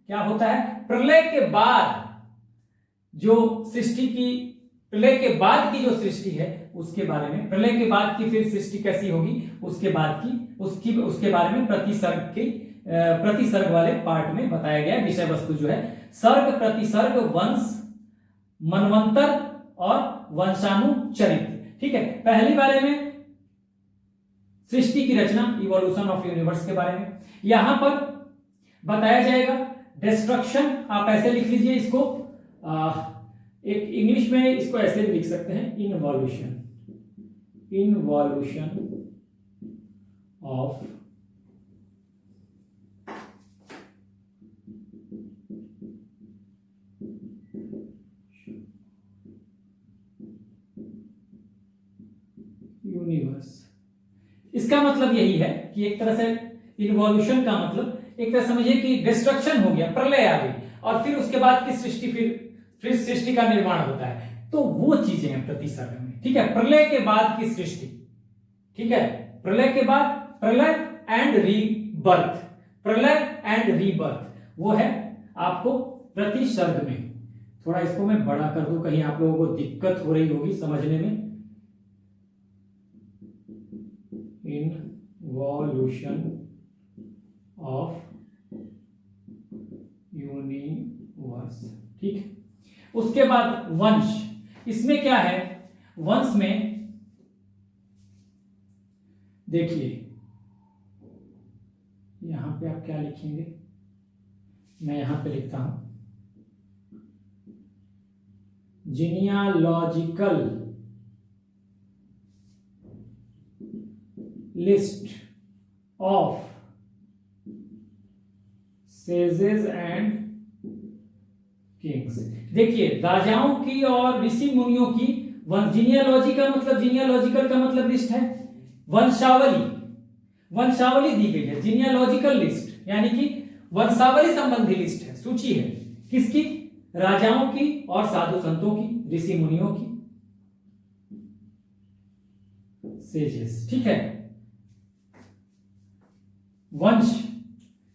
क्या होता है, प्रलय के बाद जो सृष्टि की, प्रलय के बाद की जो सृष्टि है उसके बारे में, प्रलय के बाद की फिर सृष्टि कैसी होगी उसके बाद की उसके बारे में प्रतिसर्ग वाले पार्ट में बताया गया। विषय वस्तु जो है सर्ग, प्रतिसर्ग, वंश, मनवंतर और वंशानुचरित। ठीक है, पहली बारे में सृष्टि की रचना, इवोल्यूशन ऑफ यूनिवर्स के बारे में यहां पर बताया जाएगा। डिस्ट्रक्शन आप ऐसे लिख लीजिए इसको, एक इंग्लिश में इसको ऐसे भी लिख सकते हैं, इनवॉल्यूशन ऑफ यूनिवर्स। इसका मतलब यही है कि एक तरह से इन्वॉल्यूशन का मतलब एक तरह समझिए कि डिस्ट्रक्शन हो गया, प्रलय आ गई और फिर उसके बाद की सृष्टि, फिर सृष्टि का निर्माण होता है, तो वो चीजें हैं प्रतिसर्ग में। ठीक है, प्रलय के बाद की सृष्टि, ठीक है, प्रलय के बाद, प्रलय एंड रीबर्थ, प्रलय एंड रीबर्थ वो है आपको प्रतिसर्ग में। थोड़ा इसको मैं बड़ा कर दूं, कहीं आप लोगों को दिक्कत हो रही होगी समझने में। इनवॉल्यूशन ऑफ यूनिवर्स। ठीक है, उसके बाद वंश, इसमें क्या है, वंश में देखिए यहां पे आप क्या लिखेंगे, मैं यहां पे लिखता हूं genealogical list of sages and Kings. देखिए राजाओं की और ऋषि मुनियों की जीनियोलॉजी का मतलब, जीनियोलॉजिकल का मतलब लिस्ट है, वंशावली दी गई है, जीनियोलॉजिकल लिस्ट यानी कि वंशावली संबंधी लिस्ट है, सूची है, किसकी, राजाओं की और साधु संतों की, ऋषि मुनियों की, सेजेस। ठीक है, वंश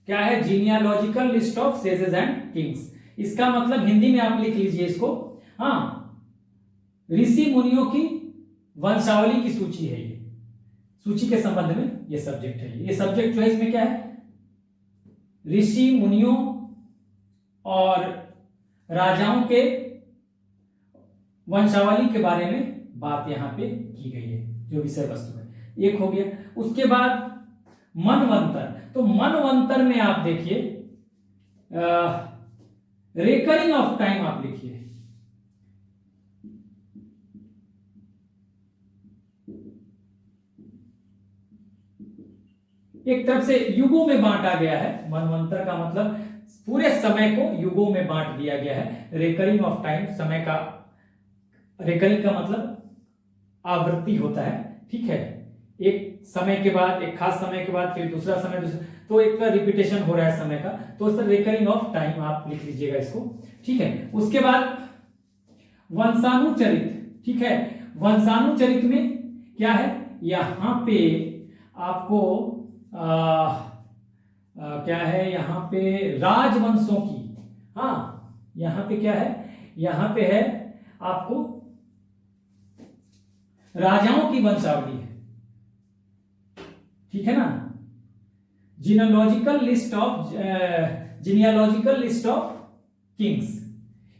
क्या है, genealogical list of sages and Kings. इसका मतलब हिंदी में आप लिख लीजिए इसको, हाँ, ऋषि मुनियों की वंशावली की सूची है, ये सूची के संबंध में ये सब्जेक्ट है। ये सब्जेक्ट जो है इसमें क्या है, ऋषि मुनियों और राजाओं के वंशावली के बारे में बात यहां पे की गई है, जो विषय वस्तु है, एक हो गया। उसके बाद मनवंतर, तो मनवंतर में आप देखिए रेकरिंग ऑफ टाइम आप लिखिए, एक तरफ से युगों में बांटा गया है, मनवंतर का मतलब पूरे समय को युगों में बांट दिया गया है। रेकरिंग ऑफ टाइम, समय का, रेकरिंग का मतलब आवृत्ति होता है। ठीक है, एक समय के बाद, एक खास समय के बाद फिर दूसरा समय, तो एक का रिपीटेशन हो रहा है समय का, तो उस पर रेकरिंग ऑफ टाइम आप लिख लीजिएगा इसको। ठीक है, उसके बाद वंशानुचरित। ठीक है, वंशानुचरित में क्या है, यहां पे आपको क्या है, यहां पे राजवंशों की, हाँ, यहां पे क्या है, यहां पे है आपको राजाओं की वंशावली है। ठीक है ना, जीनियोलॉजिकल लिस्ट ऑफ किंग्स,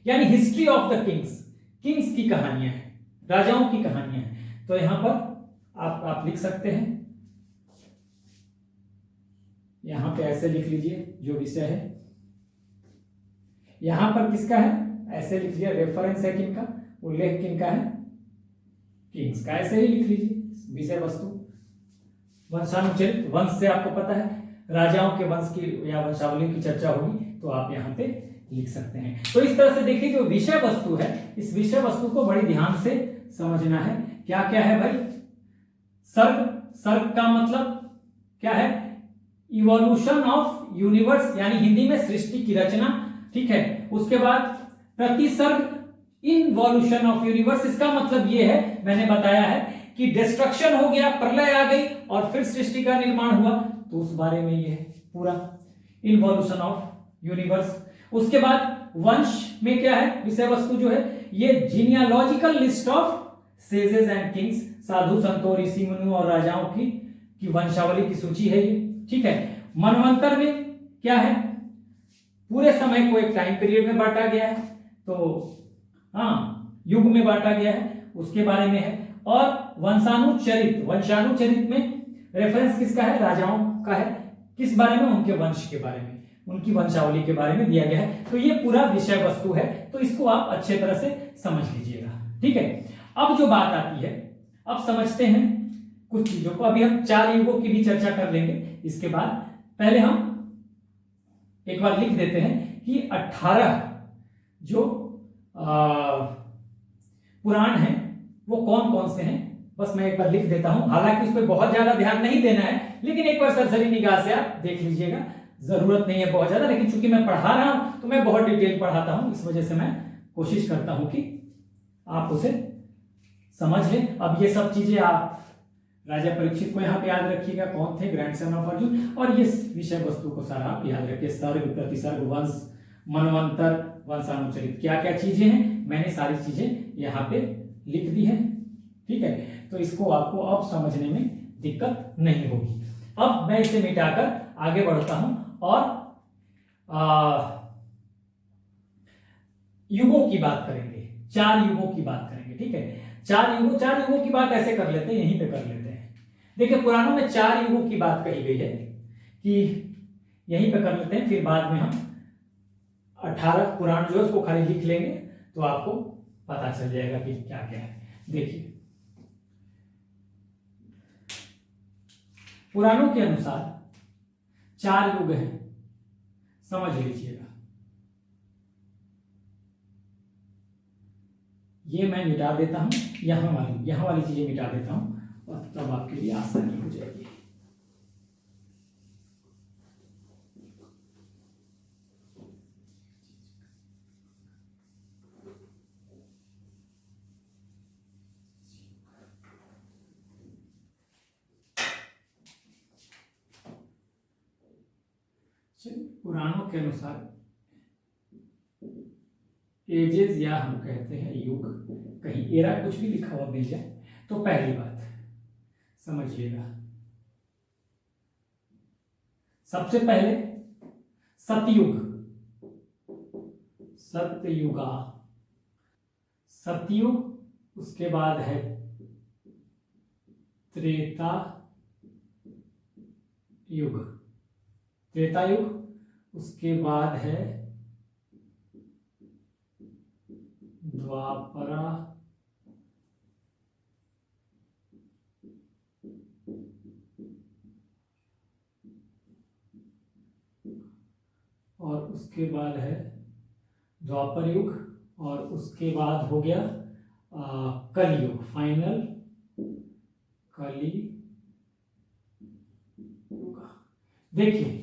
यानी history of the Kings, Kings की कहानियां हैं, राजाओं की कहानियां हैं। तो यहां पर आप लिख सकते हैं, यहां पे ऐसे लिख लीजिए जो विषय है, यहां पर किसका है, ऐसे लिख लीजिए, रेफरेंस है किनका, उल्लेख किनका है, किंग्स का, ऐसे ही लिख लीजिए विषय वस्तु। वंशानुचरित, वंश से आपको पता है राजाओं के वंश की या वंशावली की चर्चा होगी, तो आप यहां पे लिख सकते हैं। तो इस तरह से देखिए जो विषय वस्तु है, इस विषय वस्तु को बड़ी ध्यान से समझना है। क्या क्या है भाई, सर्ग, सर्ग का मतलब क्या है, इवोल्यूशन ऑफ यूनिवर्स यानी हिंदी में सृष्टि की रचना, ठीक है। उसके बाद प्रतिसर्ग इनवॉल्यूशन ऑफ यूनिवर्स, इसका मतलब यह है, मैंने बताया है कि डिस्ट्रक्शन हो गया, प्रलय आ गई और फिर सृष्टि का निर्माण हुआ, तो उस बारे में ये है पूरा इनवॉल्यूशन ऑफ यूनिवर्स। उसके बाद वंश में क्या है, विषय वस्तु जो है ये genealogical list of sages and kings, साधु संतों ऋषि मुनियों और राजाओं की वंशावली की सूची है ये, ठीक है। मनवंतर में क्या है, पूरे समय को एक टाइम पीरियड में बांटा गया है, तो हाँ युग में बांटा गया है, उसके बारे में है। और वंशानुचरित में रेफरेंस किसका है, राजाओं का है, किस बारे में, उनके वंश के बारे में, उनकी वंशावली के बारे में दिया गया है। तो ये पूरा विषय वस्तु है, तो इसको आप अच्छे तरह से समझ लीजिएगा, ठीक है। अब जो बात आती है, अब समझते हैं कुछ चीजों को। अभी हम 4 युगों की भी चर्चा कर लेंगे इसके बाद। पहले हम एक बार लिख देते हैं कि 18 जो पुराण हैं वो कौन कौन से हैं, बस मैं एक बार लिख देता हूं। हालांकि उस पर बहुत ज्यादा ध्यान नहीं देना है, लेकिन एक बार सरसरी निगाह से आप देख लीजिएगा, जरूरत नहीं है बहुत ज्यादा, लेकिन चूंकि मैं पढ़ा रहा हूं तो मैं बहुत डिटेल पढ़ाता हूं, इस वजह से मैं कोशिश करता हूं कि आप उसे समझ लें। अब ये सब चीजें आप राजा परीक्षित को यहाँ पे याद रखिएगा, कौन थे, ग्रैंडसन ऑफ अर्जुन, और ये विषय वस्तु को सारा आप याद रखिए। सर्ग, प्रतिसर्ग, वंश, मनवंतर, वंशानुचरित, क्या क्या चीजें हैं, मैंने सारी चीजें यहाँ पे लिख दी है, ठीक है। तो इसको आपको अब समझने में दिक्कत नहीं होगी। अब मैं इसे मिटाकर आगे बढ़ता हूं और युगों की बात करेंगे, 4 युगों की बात करेंगे, ठीक है। 4 युगों की बात ऐसे कर लेते हैं, यहीं पे कर लेते हैं। देखिए पुराणों में 4 युगों की बात कही गई है कि यहीं पे कर लेते हैं, फिर बाद में हम 18 पुराण जो है उसको खाली लिख लेंगे, तो आपको पता चल जाएगा कि क्या क्या है। देखिए पुराणों के अनुसार 4 युग हैं, समझ लीजिएगा। ये मैं मिटा देता हूं, यहां वाली चीजें मिटा देता हूं, और तब आपके लिए आसानी हो जाएगी। पुराणों के अनुसार एजेस, या हम कहते हैं युग, कहीं एरा कुछ भी लिखा हुआ मिल जाए तो पहली बात समझिएगा, सबसे पहले सतयुग, सतयुग, उसके बाद है त्रेता युग, उसके बाद है द्वापरा, और उसके बाद है द्वापर युग, और उसके बाद हो गया कलयुग, फाइनल कली युग। देखिए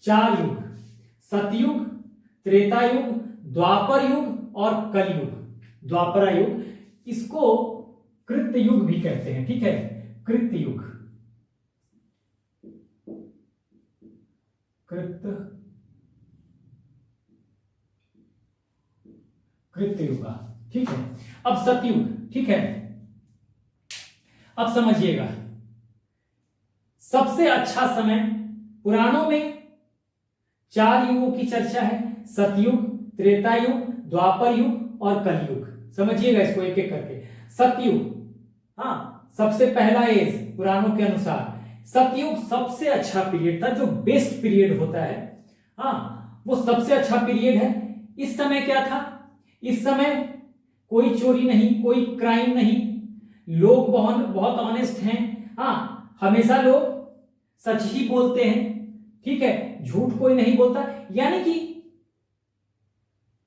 4 युग, सतयुग, त्रेता युग, द्वापर युग और कलयुग, द्वापरा युग, इसको कृत युग भी कहते हैं, ठीक है। कृत युग, कृत युग, ठीक है। अब सतयुग, ठीक है। अब समझिएगा, सबसे अच्छा समय पुराणों में 4 युगों की चर्चा है, सतयुग, त्रेता युग, द्वापर युग और कलयुग। समझिएगा इसको एक एक करके। सतयुग, हाँ, सबसे पहला एज पुराणों के अनुसार सतयुग सबसे अच्छा पीरियड था, जो बेस्ट पीरियड होता है, हाँ, वो सबसे अच्छा पीरियड है। इस समय क्या था, इस समय कोई चोरी नहीं, कोई क्राइम नहीं, लोग बहुत ऑनेस्ट हैं, हाँ, हमेशा लोग सच ही बोलते हैं, ठीक है, झूठ कोई नहीं बोलता, यानी कि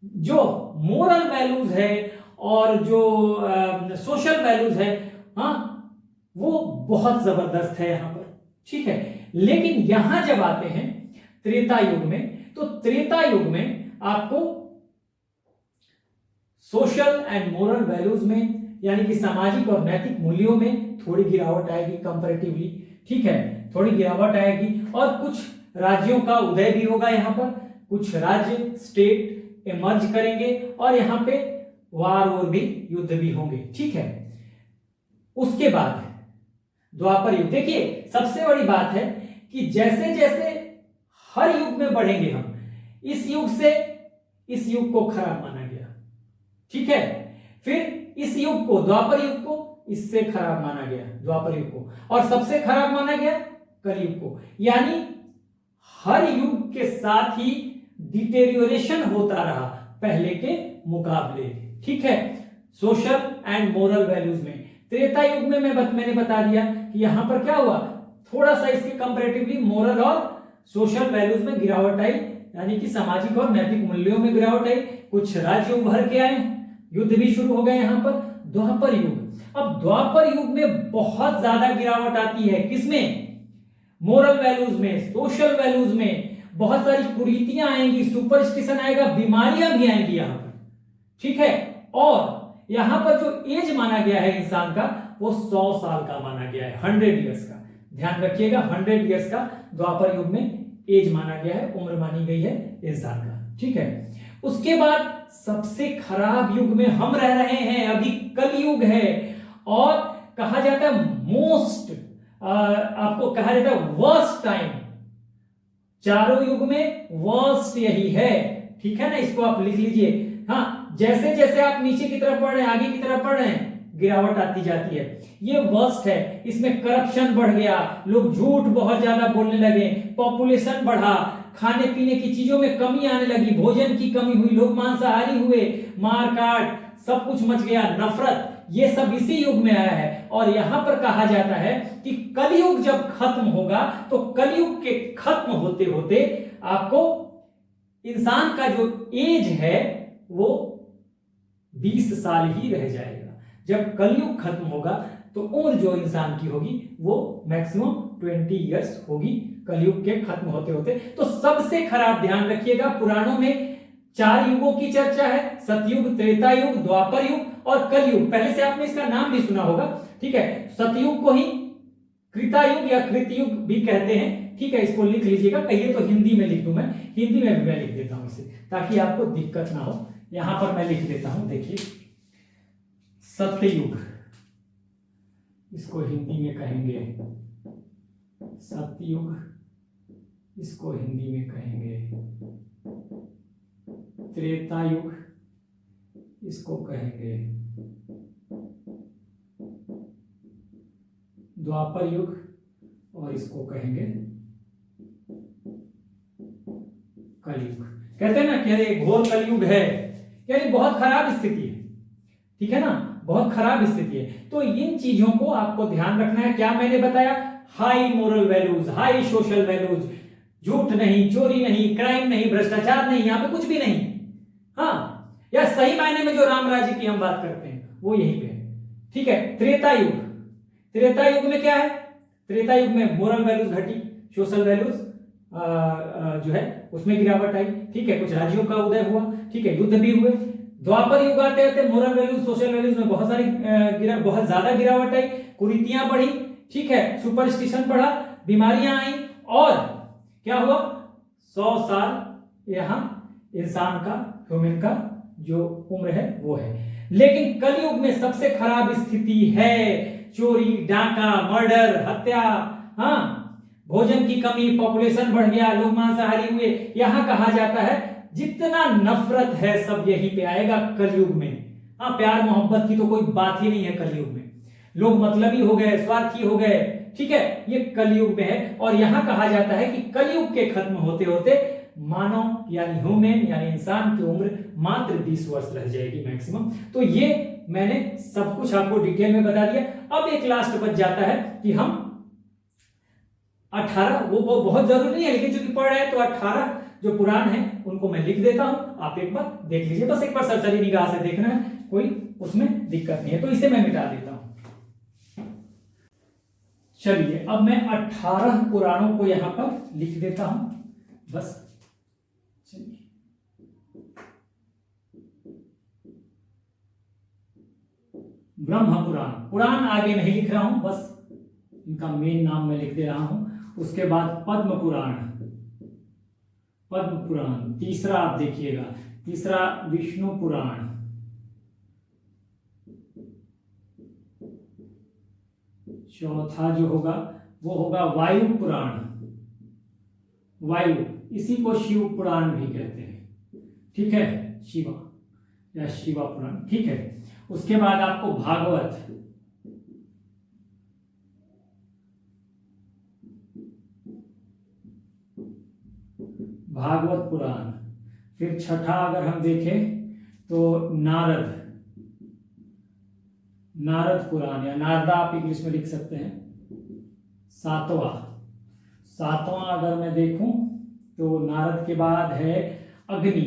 जो मोरल वैल्यूज है और जो सोशल वैल्यूज है, हाँ, वो बहुत जबरदस्त है यहां पर, ठीक है। लेकिन यहां जब आते हैं त्रेता युग में, तो त्रेता युग में आपको सोशल एंड मोरल वैल्यूज में, यानी कि सामाजिक और नैतिक मूल्यों में थोड़ी गिरावट आएगी कंपैरेटिवली, ठीक है, थोड़ी गिरावट आएगी। और कुछ राज्यों का उदय भी होगा, यहां पर कुछ राज्य स्टेट इमर्ज करेंगे और यहां पे वार और भी, युद्ध भी होंगे, ठीक है। उसके बाद द्वापर युग, देखिए सबसे बड़ी बात है कि जैसे जैसे हर युग में बढ़ेंगे हम, इस युग से इस युग को खराब माना गया, ठीक है, फिर इस युग को, द्वापर युग को इससे खराब माना गया, द्वापर युग को, और सबसे खराब माना गया कलयुग को। यानी हर युग के साथ ही डिटेरियोरेशन होता रहा पहले के मुकाबले, ठीक है। सोशल एंड मोरल वैल्यूज में त्रेता युग में मैंने बता दिया कि यहां पर क्या हुआ, थोड़ा सा इसके कंपैरेटिवली मोरल और सोशल वैल्यूज में गिरावट आई, यानी कि सामाजिक और नैतिक मूल्यों में गिरावट आई, कुछ राज्य उभर के आए, युद्ध भी शुरू हो गए यहां पर। द्वापर युग, अब द्वापर युग में बहुत ज्यादा गिरावट आती है, किसमें, मोरल वैल्यूज में, सोशल वैल्यूज में, बहुत सारी कुरीतियां आएंगी, सुपरस्टिशन आएगा, बीमारियां भी आएंगी यहां पर, ठीक है। और यहां पर जो एज माना गया है इंसान का, वो 100 साल का माना गया है, 100 ईयर्स का, ध्यान रखिएगा, 100 ईयर्स का द्वापर युग में एज माना गया है, उम्र मानी गई है इंसान का, ठीक है। उसके बाद सबसे खराब युग में हम रह रहे हैं, अभी कलयुग है, और कहा जाता है मोस्ट, आपको कहा जाता है वर्स्ट टाइम, चारों युग में वर्स्ट यही है, ठीक है ना, इसको आप लिख लीजिए। हाँ, जैसे जैसे आप नीचे की तरफ पढ़ रहे हैं, आगे की तरफ पढ़ रहे हैं, गिरावट आती जाती है, ये वर्स्ट है। इसमें करप्शन बढ़ गया, लोग झूठ बहुत ज्यादा बोलने लगे, पॉपुलेशन बढ़ा, खाने पीने की चीजों में कमी आने लगी, भोजन की कमी हुई, लोग मांसाहारी हुए, मारकाट, सब कुछ मच गया, नफरत, ये सब इसी युग में आया है। और यहां पर कहा जाता है कि कलयुग जब खत्म होगा, तो कलयुग के खत्म होते होते आपको इंसान का जो एज है वो 20 साल ही रह जाएगा। जब कलयुग खत्म होगा तो उम्र जो इंसान की होगी वो मैक्सिमम 20 इयर्स होगी, कलयुग के खत्म होते होते। तो सबसे खराब, ध्यान रखिएगा, पुराणों में 4 युगों की चर्चा है, सतयुग, त्रेता युग, द्वापर युग और कलयुग। पहले से आपने इसका नाम भी सुना होगा, ठीक है। सतयुग को ही कृतायुग या कृतयुग भी कहते हैं, ठीक है, इसको लिख लीजिएगा। कहिए तो हिंदी में लिख दूं, मैं हिंदी में भी मैं लिख देता हूं इसे, ताकि आपको दिक्कत ना हो। यहां पर मैं लिख देता हूं, देखिए, सतयुग, इसको हिंदी में कहेंगे सतयुग, इसको हिंदी में कहेंगे त्रेता युग, इसको कहेंगे द्वापर युग, और इसको कहेंगे कलयुग। कहते हैं ना कि अरे घोर कलयुग है, यानी बहुत खराब स्थिति है, ठीक है ना, बहुत खराब स्थिति है। तो इन चीजों को आपको ध्यान रखना है। क्या मैंने बताया, high moral values, high social values, झूठ नहीं, चोरी नहीं, क्राइम नहीं, भ्रष्टाचार नहीं, यहां पे कुछ भी नहीं। हाँ, या सही मायने में जो राम राज्य की हम बात करते हैं वो यहीं पे है, ठीक है। त्रेता युग, त्रेता युग में क्या है, त्रेता युग में मोरल वैल्यूज घटी, सोशल वैल्यूज जो है उसमें गिरावट आई, ठीक है, कुछ राज्यों का उदय हुआ, ठीक है, युद्ध भी हुए। द्वापर युग आते आते मोरल वैल्यूज, सोशल वैल्यूज में बहुत सारी बहुत ज्यादा गिरावट आई, कुरीतियां बढ़ी, ठीक है, सुपरस्टिशन बढ़ा, बीमारियां आई, और क्या हुआ, 100 साल यहां इंसान का, ह्यूमन का जो उम्र है वो है। लेकिन कलयुग में सबसे खराब स्थिति है, चोरी, डाका, मर्डर, हत्या, हाँ, भोजन की कमी, पॉपुलेशन बढ़ गया, लोग मांसाहारी हुए। यहां कहा जाता है जितना नफरत है सब यहीं पे आएगा कलयुग में। हाँ, प्यार मोहब्बत की तो कोई बात ही नहीं है कलयुग में, लोग मतलबी हो गए, स्वार्थी हो गए, ठीक है, ये कलयुग में है। और यहां कहा जाता है कि कलयुग के खत्म होते होते मानव यानी ह्यूमन यानी इंसान की उम्र मात्र 20 वर्ष रह जाएगी मैक्सिमम। तो ये मैंने सब कुछ आपको डिटेल में बता दिया। अब एक लास्ट बच जाता है कि हम 18, वो बहुत जरूरी नहीं है, लेकिन चूंकि पढ़ रहे हैं तो 18 जो पुराण है उनको मैं लिख देता हूं, आप एक बार देख लीजिए, बस एक बार सरसरी निगाह से देखना है, कोई उसमें दिक्कत नहीं है। तो इसे मैं मिटा देता हूं। चलिए अब मैं 18 पुराणों को यहां पर लिख देता हूं बस। चलिए ब्रह्म पुराण, पुराण आगे नहीं लिख रहा हूं, बस इनका मेन नाम मैं लिख दे रहा हूं। उसके बाद पद्म पुराण, पद्म पुराण। तीसरा आप देखिएगा, तीसरा विष्णु पुराण, चौथा जो होगा वो होगा वायु पुराण, वायु, इसी को शिव पुराण भी कहते हैं, ठीक है, शिवा या शिवा पुराण, ठीक है। उसके बाद आपको भागवत, भागवत पुराण। फिर छठा अगर हम देखें तो नारद, नारद पुराण या नारदा आप इंग्लिश में लिख सकते हैं। सातवां, सातवां अगर मैं देखूं तो नारद के बाद है अग्नि,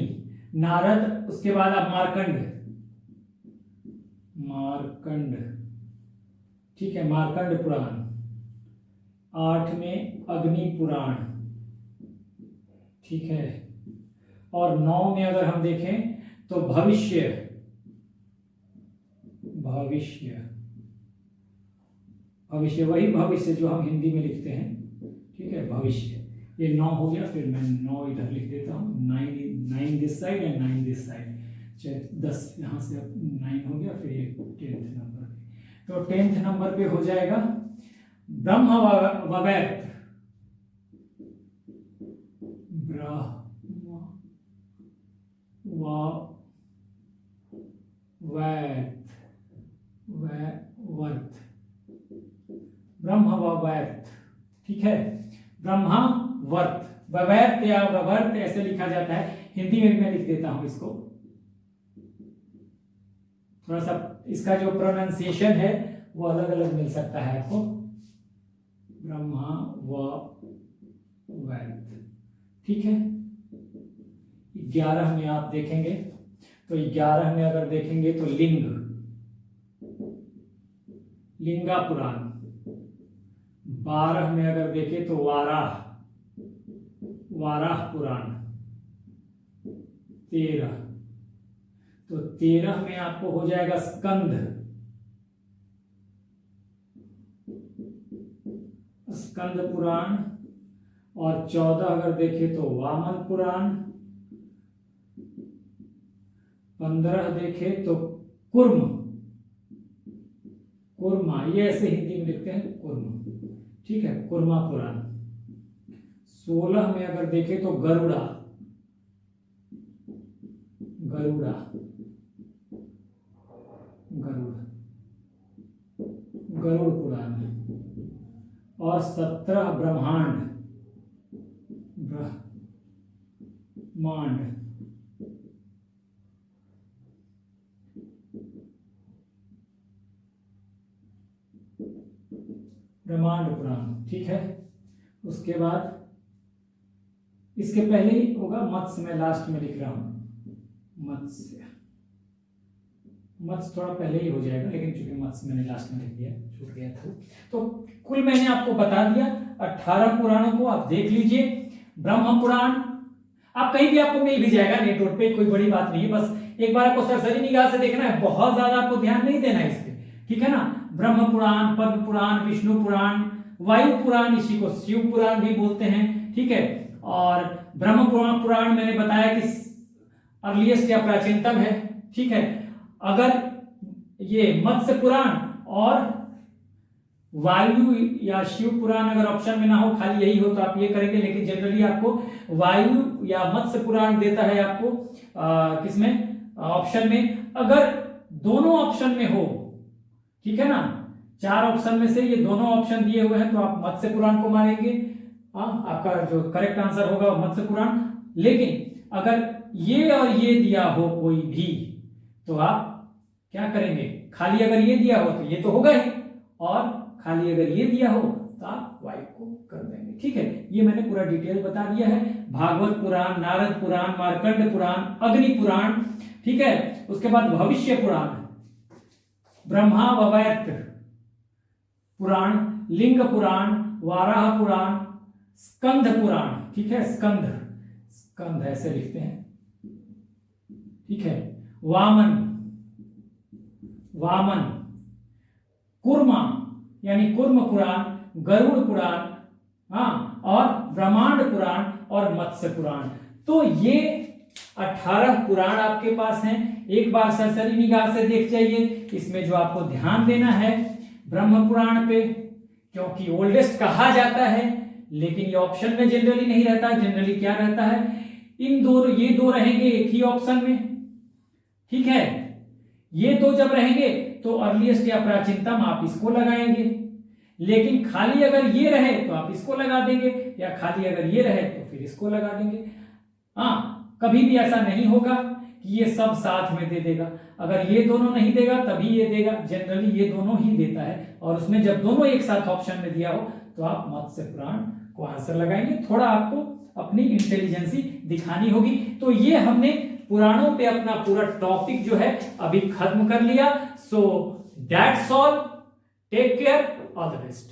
नारद, उसके बाद आप मार्कंड, मार्कंड, ठीक है, मार्कंड पुराण। 8 में अग्नि पुराण, ठीक है। और 9 में अगर हम देखें तो भविष्य, भविष्य, भविष्य, वही भविष्य जो हम हिंदी में लिखते हैं, ठीक है, भविष्य। ये 9 हो गया, फिर मैं 9 इधर लिख देता हूँ, 9 this side and 9 this side, 10 यहाँ से अब 9 हो गया, फिर ये 10th नंबर पे। तो 10th नंबर पे हो जाएगा ब्रह्म वैवर्त, ब्रह्मवर्त, ठीक है, ब्रह्मावर्त, वैवर्त या वैवर्त ऐसे लिखा जाता है, हिंदी में मैं लिख देता हूं इसको। थोड़ा सा इसका जो प्रोनाउंसिएशन है वो अलग अलग मिल सकता है आपको, ब्रह्मावर्त, ठीक है। 11 में आप देखेंगे तो 11 में अगर देखेंगे तो लिंग, लिंगा पुराण। 12 में अगर देखें तो वाराह, वाराह पुराण। 13, तो 13 में आपको हो जाएगा स्कंद, स्कंद पुराण। और 14 अगर देखें तो वामन पुराण। 15 देखें तो कुर्म, कुर्मा, ये ऐसे हिंदी में लिखते हैं कुर्म, ठीक है, कुर्मा पुराण। 16 में अगर देखें तो गरुड़ा, गरुड़ा, गरुड़, गरुड़ पुराण। और 17 ब्रह्मांड, ब्रह्मांड, ब्रह्मांड पुराण, ठीक है। उसके बाद इसके पहले ही होगा मत्स्य, मैं लास्ट में लिख रहा हूं मत्स्य, मत्स्य थोड़ा पहले ही हो जाएगा, लेकिन चूंकि मत्स्य मैंने लास्ट में लिख दिया, छूट गया था। तो कुल मैंने आपको बता दिया 18 पुराणों को, आप देख लीजिए। ब्रह्म पुराण आप कहीं भी आपको मिल भी जाएगा नेटवर्क पे, कोई बड़ी बात नहीं है, बस एक बार आपको सरसरी निगाह से देखना है, बहुत ज्यादा आपको ध्यान नहीं देना है इस पे, ठीक है ना। ब्रह्म पुराण, पद्म पुराण, विष्णु पुराण, वायु पुराण, इसी को शिव पुराण भी बोलते हैं, ठीक है। और ब्रह्म पुराण मैंने बताया कि अर्लीस्ट या प्राचीनतम है, ठीक है। अगर ये मत्स्य पुराण और वायु या शिव पुराण अगर ऑप्शन में ना हो, खाली यही हो तो आप ये करेंगे, लेकिन जनरली आपको वायु या मत्स्य पुराण देता है आपको किसमें, ऑप्शन में। अगर दोनों ऑप्शन में हो, ठीक है ना, 4 ऑप्शन में से ये दोनों ऑप्शन दिए हुए हैं तो आप मत्स्य पुराण को मानेंगे, आपका जो करेक्ट आंसर होगा वो मत्स्य पुराण। लेकिन अगर ये और ये दिया हो कोई भी तो आप क्या करेंगे, खाली अगर ये दिया हो तो ये तो होगा ही, और खाली अगर ये दिया हो तो आप वायु को कर देंगे, ठीक है। ये मैंने पूरा डिटेल बता दिया है। भागवत पुराण, नारद पुराण, मार्कंड पुराण, अग्नि पुराण, ठीक है। उसके बाद भविष्य पुराण, ब्रह्मा वैवर्त, पुराण, लिंग पुराण, वाराह पुराण, स्कंद पुराण, ठीक है, स्कंद ऐसे लिखते हैं, ठीक है, वामन, कुर्मा यानी कुर्म पुराण, गरुड़ पुराण, हाँ, और ब्रह्मांड पुराण और मत्स्य पुराण। तो ये 18 पुराण आपके पास हैं। एक बार सरसरी निगाह से देख जाइए। इसमें जो आपको ध्यान देना है ब्रह्म पुराण पे, क्योंकि ओल्डेस्ट कहा जाता है, लेकिन ये ऑप्शन में जनरली नहीं रहता। जनरली क्या रहता है, ये दो रहेंगे एक ही ऑप्शन में, ठीक है। ये दो जब रहेंगे तो अर्लीस्ट या प्राचीनतम आप इसको लगाएंगे, लेकिन खाली अगर ये रहे तो आप इसको लगा देंगे, या खाली अगर ये रहे तो फिर इसको लगा देंगे। हाँ, कभी भी ऐसा नहीं होगा कि ये सब साथ में दे देगा। अगर ये दोनों नहीं देगा तभी ये देगा, जनरली ये दोनों ही देता है। और उसमें जब दोनों एक साथ ऑप्शन में दिया हो तो आप मत्स्य पुराण को आंसर लगाएंगे। थोड़ा आपको अपनी इंटेलिजेंसी दिखानी होगी। तो ये हमने पुराणों पे अपना पूरा टॉपिक जो है अभी खत्म कर लिया। So that's all, take care, all the best.